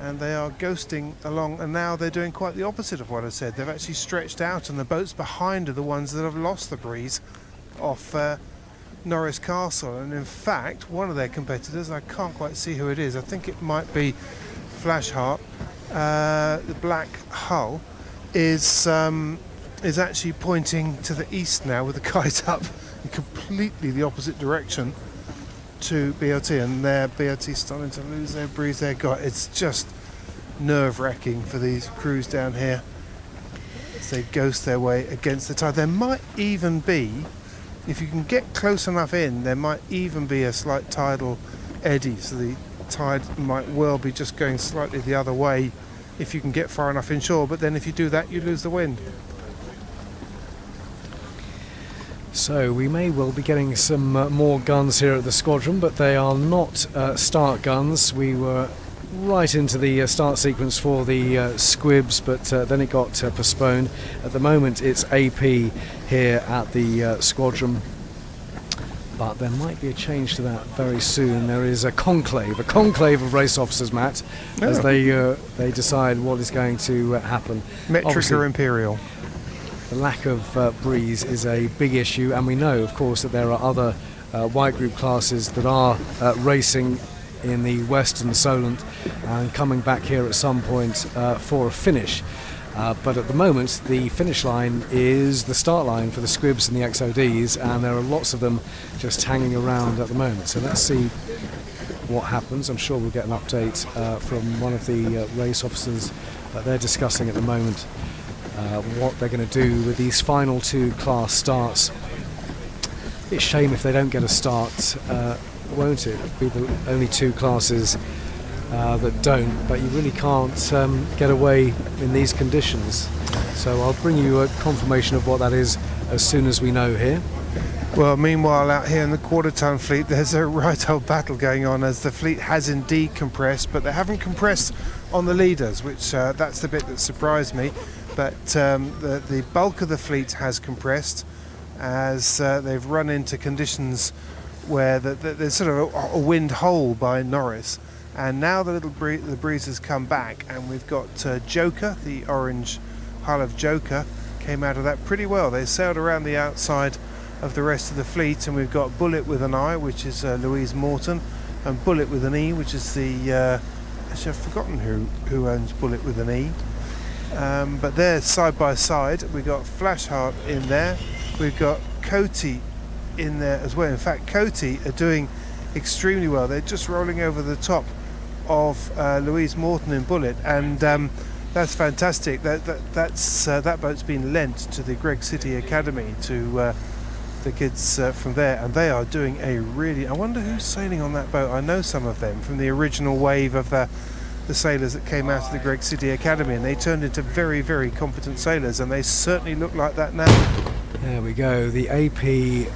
and they are ghosting along, and now they're doing quite the opposite of what I said. They've actually stretched out, and the boats behind are the ones that have lost the breeze off Norris Castle. And in fact, one of their competitors, I can't quite see who it is, I think it might be Flash Heart, the black hull, is actually pointing to the east now with the kite up in completely the opposite direction to BLT, and their BLT starting to lose their breeze. It's just nerve-wracking for these crews down here as they ghost their way against the tide. There might even be, if you can get close enough in, there might even be a slight tidal eddy, so the tide might well be just going slightly the other way if you can get far enough inshore, but then if you do that, you lose the wind. So we may well be getting some more guns here at the squadron, but they are not start guns. We were right into the start sequence for the squibs, but then it got postponed. At the moment it's AP here at the squadron, but there might be a change to that very soon. There is a conclave of race officers, Matt, as they decide what is going to happen. Metric Obviously, or Imperial? the lack of breeze is a big issue, and we know, of course, that there are other white group classes that are racing in the Western Solent and coming back here at some point for a finish. But at the moment, the finish line is the start line for the Squibs and the XODs, and there are lots of them just hanging around at the moment. So let's see what happens. I'm sure we'll get an update from one of the race officers that they're discussing at the moment what they're going to do with these final 2 class starts. It's a shame if they don't get a start, won't it? It'll be the only 2 classes that don't, but you really can't get away in these conditions. So I'll bring you a confirmation of what that is as soon as we know here. Well, meanwhile, out here in the quarter-ton fleet, there's a right old battle going on, as the fleet has indeed compressed, but they haven't compressed on the leaders, which that's the bit that surprised me. But the bulk of the fleet has compressed as they've run into conditions where there's sort of a wind hole by Norris. And now the breeze has come back, and we've got Joker, the orange hull of Joker, came out of that pretty well. They sailed around the outside of the rest of the fleet, and we've got Bullet with an I, which is Louise Morton, and Bullet with an E, which is the actually I've forgotten who owns Bullet with an E, but they're side by side. We've got Flashheart in there, we've got Coty in there as well. In fact, Coty are doing extremely well. They're just rolling over the top of Louise Morton and Bullet, and that's fantastic. That boat's been lent to the Greg City Academy to the kids from there, and they are doing a really, I wonder who's sailing on that boat. I know some of them from the original wave of the sailors that came out of the Greg City Academy, and they turned into very, very competent sailors, and they certainly look like that now. There we go, the AP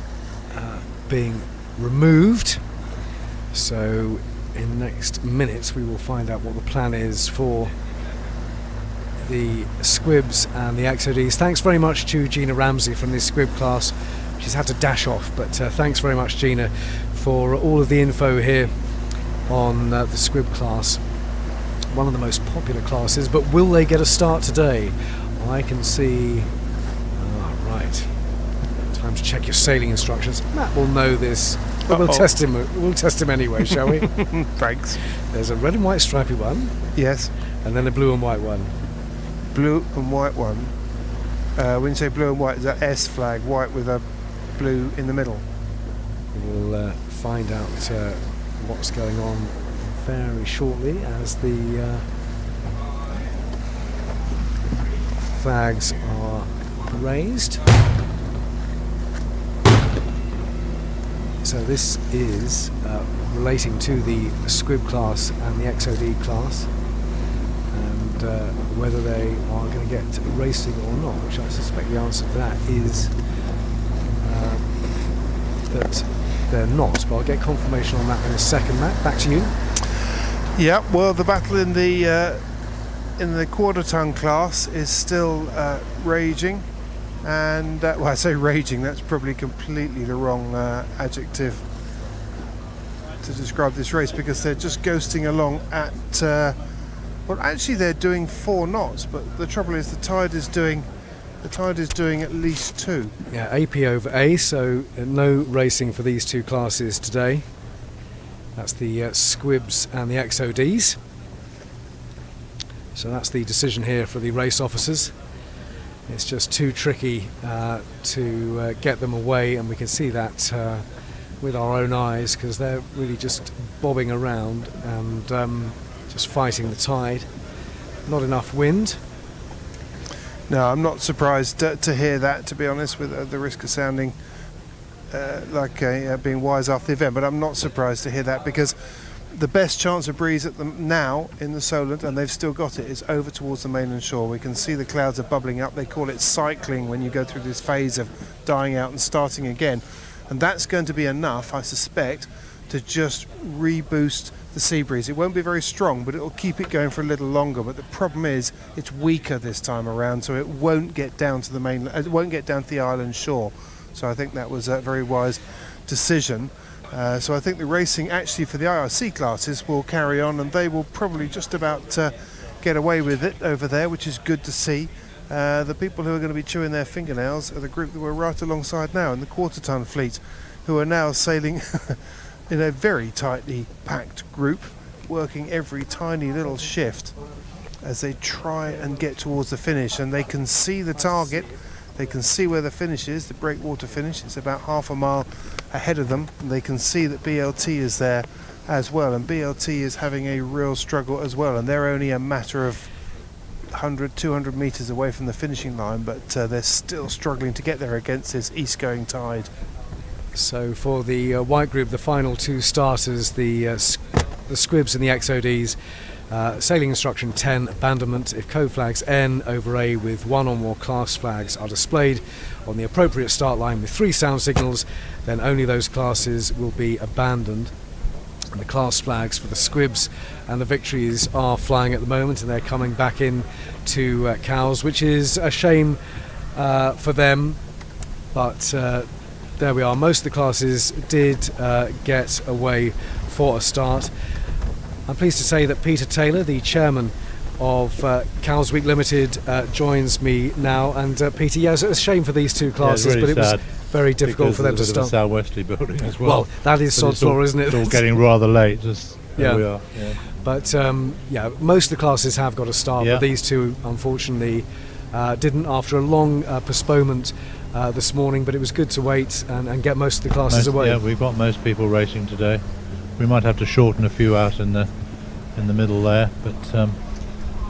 being removed. So in the next minutes we will find out what the plan is for the Squibs and the XODs. Thanks very much to Gina Ramsey from the Squib class. She's had to dash off, but thanks very much, Gina, for all of the info here on the Squib class. One of the most popular classes, but will they get a start today? I can see... right. Time to check your sailing instructions. Matt will know this, but we'll test him. We'll test him anyway, shall we? Thanks. There's a red and white stripy one. Yes. And then a blue and white one. Blue and white one. When you say blue and white, is that S flag, white with a blue in the middle? We'll find out what's going on very shortly as the flags are raised. So this is relating to the Squib class and the XOD class, and whether they are going to get racing or not, which I suspect the answer to that is that they're not, but I'll get confirmation on that in a second. Matt, back to you. Yeah, well, the battle in the quarter-ton class is still raging, and well, I say raging, that's probably completely the wrong adjective to describe this race, because they're just ghosting along at well, actually they're doing 4 knots, but the trouble is the tide is doing at least 2. Yeah, AP over A, so no racing for these 2 classes today. That's the Squibs and the XODs. So that's the decision here for the race officers. It's just too tricky to get them away, and we can see that with our own eyes, because they're really just bobbing around and just fighting the tide. Not enough wind. No, I'm not surprised to hear that, to be honest, with the risk of sounding like being wise after the event, but I'm not surprised to hear that, because the best chance of breeze at them now in the Solent, and they've still got it, is over towards the mainland shore. We can see the clouds are bubbling up. They call it cycling when you go through this phase of dying out and starting again, and that's going to be enough, I suspect, to just reboost the sea breeze. It won't be very strong, but it'll keep it going for a little longer. But the problem is it's weaker this time around, so it won't get down to the mainland, it won't get down to the island shore. So I think that was a very wise decision. So I think the racing actually for the IRC classes will carry on, and they will probably just about get away with it over there, which is good to see. The people who are going to be chewing their fingernails are the group that we're right alongside now in the quarter-ton fleet, who are now sailing in a very tightly packed group, working every tiny little shift. as they try and get towards the finish, and they can see the target. They can see where the finish is, the breakwater finish. It's about half a mile ahead of them. And they can see that BLT is there as well, and BLT is having a real struggle as well, and they're only a matter of 100, 200 metres away from the finishing line, but they're still struggling to get there against this east-going tide. So for the white group, the final two starters, the squibs and the XODs, sailing instruction 10, abandonment. If code flags N over A with one or more class flags are displayed on the appropriate start line with 3 sound signals, then only those classes will be abandoned. And the class flags for the squibs and the victories are flying at the moment, and they're coming back in to Cowes, which is a shame for them, but there we are. Most of the classes did get away for a start. I'm pleased to say that Peter Taylor, the chairman of Cowes Week Limited, joins me now. And Peter, yes, it was a shame for these two classes, really but it sad. was very difficult for them to Because start. South Westerly building as well. Well, that is sod's law, isn't it? It's all getting rather late. Just Yeah. There we are. Yeah. But most of the classes have got a start, Yeah. but these two, unfortunately, didn't after a long postponement this morning. But it was good to wait and get most of the classes away. Yeah, we've got most people racing today. We might have to shorten a few out in the middle there, but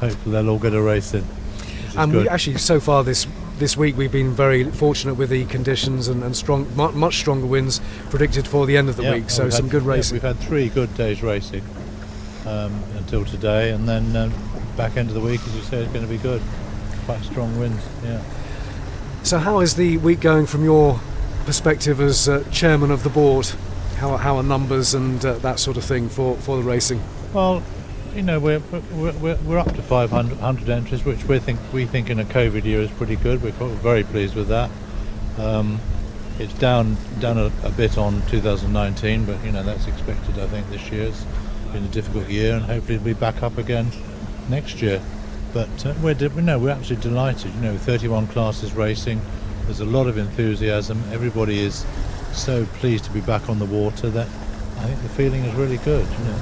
hopefully they'll all get a race in. Which is And good. we actually, so far this week, we've been very fortunate with the conditions and strong, much stronger winds predicted for the end of the week. So we've some had- good racing. we've had 3 good days racing until today, and then back end of the week, as you say, is going to be good. Quite strong winds. Yeah. So how is the week going from your perspective as chairman of the board? How are numbers and that sort of thing for the racing? Well, you know, we're up to 500 entries, which we think in a COVID year is pretty good. We're very pleased with that. It's down a bit on 2019, but you know that's expected. I think this year's been a difficult year, and hopefully it'll be back up again next year. But we're absolutely delighted. You know, 31 classes racing. There's a lot of enthusiasm. Everybody is so pleased to be back on the water that I think the feeling is really good. You know.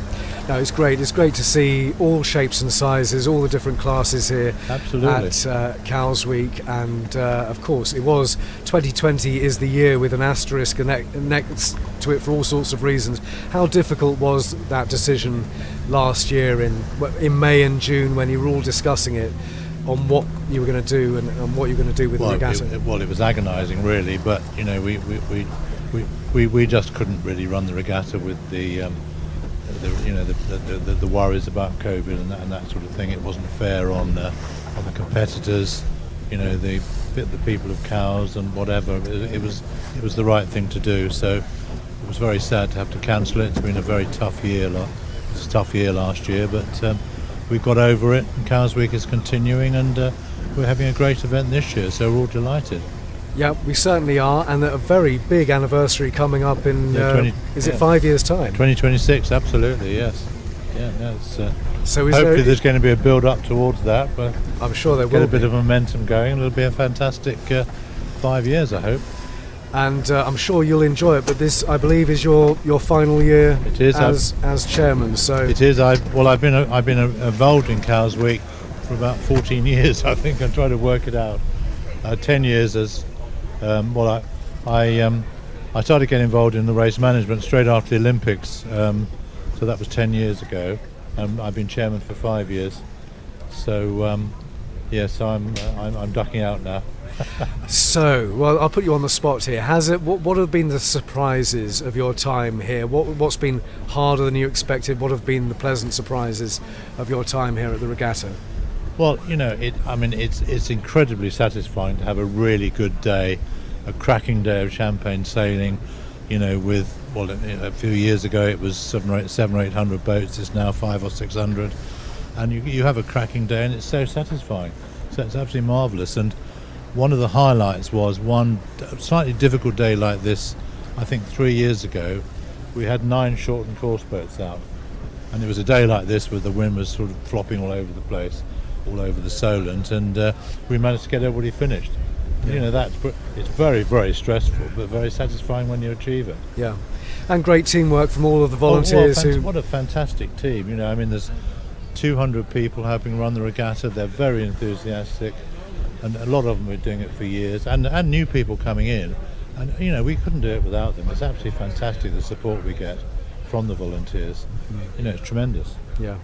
No, it's great. It's great to see all shapes and sizes, all the different classes here Absolutely. at Cowes Week. And of course, it was 2020 is the year with an asterisk next to it for all sorts of reasons. How difficult was that decision last year in May and June when you were all discussing it on what you were going to do and what you were going to do with the regatta? It was agonising, really. But you know, we just couldn't really run the regatta with the worries about COVID and that sort of thing. It wasn't fair on the competitors, you know, the people of Cowes and whatever. It was the right thing to do. So it was very sad to have to cancel it. It's been a very tough year. It was a tough year last year, but we got over it. And Cowes Week is continuing, and we're having a great event this year. So we're all delighted. Yeah, we certainly are, and a very big anniversary coming up in, is it 5 years' time? 2026, absolutely, yes. Yeah, no, it's, So is hopefully there, there's going to be a build-up towards that, but I'm sure there get will a bit be. of momentum going. It'll be a fantastic 5 years, I hope. And I'm sure you'll enjoy it, but this, I believe, is your final year It is, as chairman. So It is. I've been involved in Cowes Week for about 14 years. I think I'm trying to work it out. 10 years as I started getting involved in the race management straight after the Olympics, so that was 10 years ago. I've been chairman for 5 years. So yes, I'm ducking out now. So, well, I'll put you on the spot here. What have been the surprises of your time here? What's been harder than you expected? What have been the pleasant surprises of your time here at the regatta? Well, you know, it's incredibly satisfying to have a really good day, a cracking day of champagne sailing. You know, with a few years ago it was 700 or 800 boats. It's now 500 or 600, and you have a cracking day, and it's so satisfying. So it's absolutely marvellous. And one of the highlights was one slightly difficult day like this. I think 3 years ago, we had 9 shortened course boats out, and it was a day like this where the wind was sort of flopping all over the place, all over the Solent, and we managed to get everybody finished. You know, it's very, very stressful, but very satisfying when you achieve it. Yeah, and great teamwork from all of the volunteers What a fantastic team! You know, I mean, there's 200 people helping run the regatta. They're very enthusiastic, and a lot of them have been doing it for years, and new people coming in. And we couldn't do it without them. It's absolutely fantastic, the support we get from the volunteers. It's tremendous. Yeah.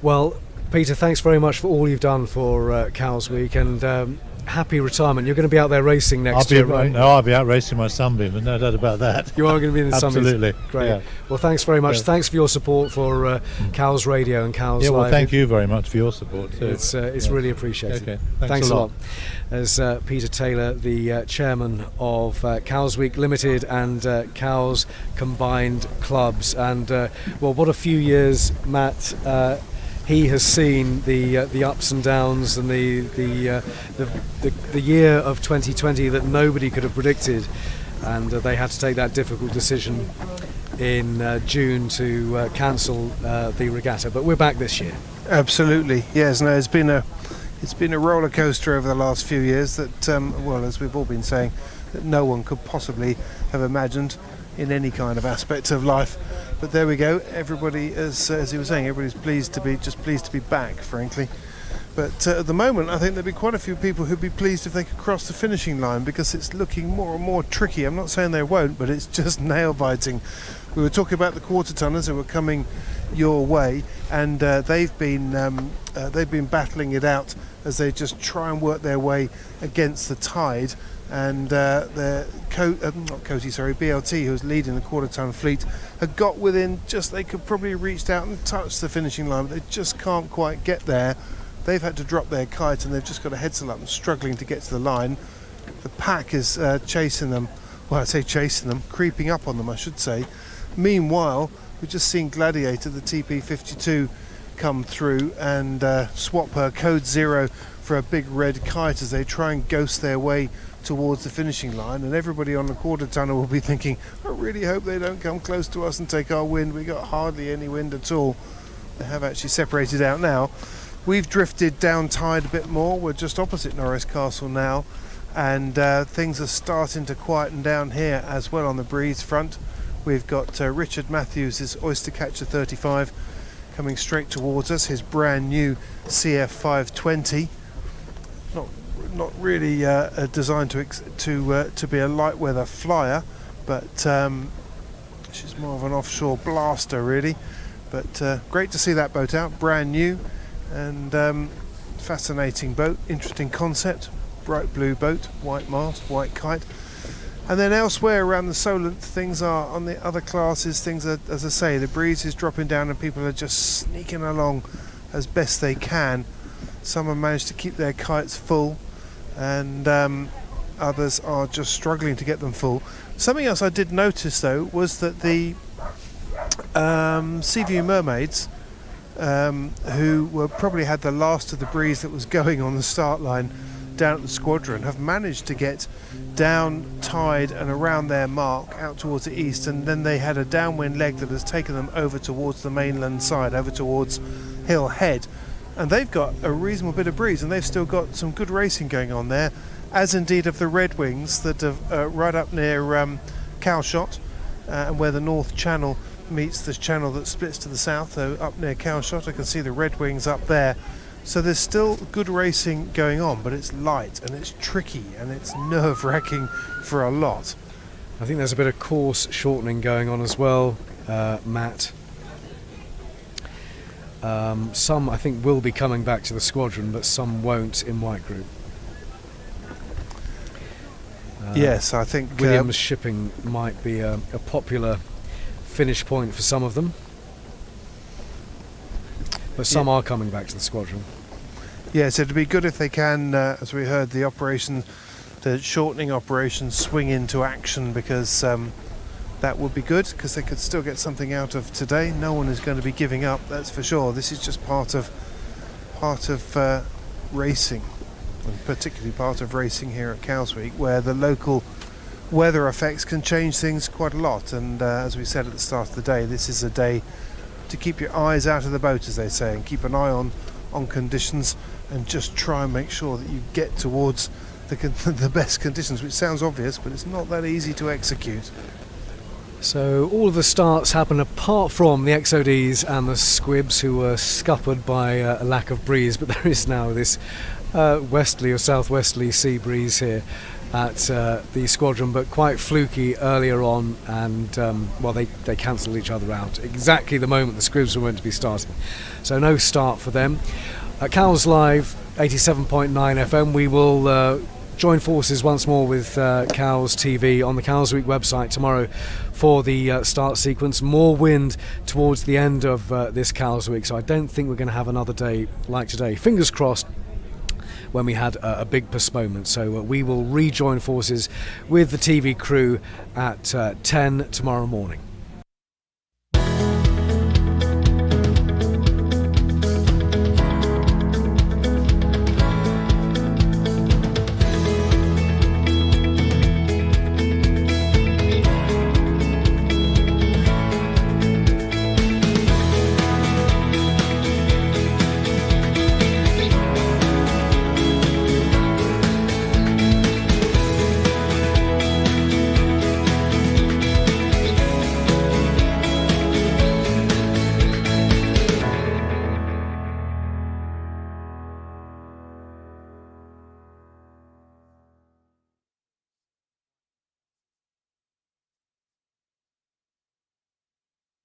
Well, Peter, thanks very much for all you've done for Cows Week, and happy retirement. You're going to be out there racing next year, right? No, I'll be out racing my Sunbeam, there's no doubt about that. You are going to be in the Sunbeams. Absolutely. Great. Yeah. Well, thanks very much. Yeah. Thanks for your support for Cows Radio and Cows Yeah, well, Live. thank you very much for your support too. It's really appreciated. Okay. Thanks a lot. As Peter Taylor, the chairman of Cows Week Limited and Cows Combined Clubs, and what a few years, Matt. He has seen the ups and downs, and the year of 2020 that nobody could have predicted, and they had to take that difficult decision in June to cancel the regatta. But we're back this year. Absolutely, yes. No, it's been a roller coaster over the last few years that, as we've all been saying, that no one could possibly have imagined in any kind of aspect of life. But there we go. Everybody, as he was saying, everybody's pleased to be back, frankly. But at the moment, I think there'd be quite a few people who'd be pleased if they could cross the finishing line, because it's looking more and more tricky. I'm not saying they won't, but it's just nail-biting. We were talking about the quarter-tonners who were coming your way, and they've been battling it out as they just try and work their way against the tide. And BLT, who's leading the quarter-ton fleet, had got within they could probably have reached out and touched the finishing line, but they just can't quite get there. They've had to drop their kite, and they've just got a headsel up and struggling to get to the line. The pack is chasing them. Well, I say chasing them, creeping up on them, I should say. Meanwhile, we've just seen Gladiator, the TP52, come through and swap her code 0 for a big red kite as they try and ghost their way towards the finishing line. And everybody on the quarter tonner will be thinking, I really hope they don't come close to us and take our wind. We got hardly any wind at all. They have actually separated out now. We've drifted down tide a bit more. We're just opposite Norris Castle now, and things are starting to quieten down here as well on the breeze front. We've got Richard Matthews' Oyster Catcher 35 coming straight towards us, his brand new CF 520. Not really designed to be a light weather flyer, but she's more of an offshore blaster really. But great to see that boat out, brand new, and fascinating boat, interesting concept, bright blue boat, white mast, white kite. And then elsewhere around the Solent, things are on the other classes. Things are, as I say, the breeze is dropping down and people are just sneaking along as best they can. Some have managed to keep their kites full, and others are just struggling to get them full. Something else I did notice though was that the Seaview Mermaids, who were probably had the last of the breeze that was going on the start line down at the squadron, have managed to get down tide and around their mark out towards the east, and then they had a downwind leg that has taken them over towards the mainland side, over towards Hill Head, and they've got a reasonable bit of breeze, and they've still got some good racing going on there, as indeed of the Red Wings that are right up near Cowshot, and where the North Channel meets the channel that splits to the south. So up near Cowshot I can see the Red Wings up there. So there's still good racing going on, but it's light and it's tricky and it's nerve-wracking for a lot. I think there's a bit of course shortening going on as well, Matt. Some I think will be coming back to the squadron, but some won't in White Group. Yes, I think Williams Shipping might be a popular finish point for some of them, but some are coming back to the squadron. Yes, it'd be good if they can, as we heard, the shortening operation swing into action, because that would be good, because they could still get something out of today. No one is going to be giving up, that's for sure. This is just part of racing, and particularly part of racing here at Cows Week, where the local weather effects can change things quite a lot. And as we said at the start of the day, this is a day to keep your eyes out of the boat, as they say, and keep an eye on conditions, and just try and make sure that you get towards the best conditions, which sounds obvious, but it's not that easy to execute. So all of the starts happen apart from the XODs and the Squibs, who were scuppered by a lack of breeze, but there is now this westerly or southwesterly sea breeze here at the squadron, but quite fluky earlier on, and they cancelled each other out exactly the moment the Squibs were meant to be starting. So no start for them. At Cowes Live 87.9 FM, we will join forces once more with Cowes TV on the Cowes Week website tomorrow for the start sequence. More wind towards the end of this Cowes Week, so I don't think we're going to have another day like today. Fingers crossed, when we had a big postponement. So we will rejoin forces with the TV crew at 10 tomorrow morning.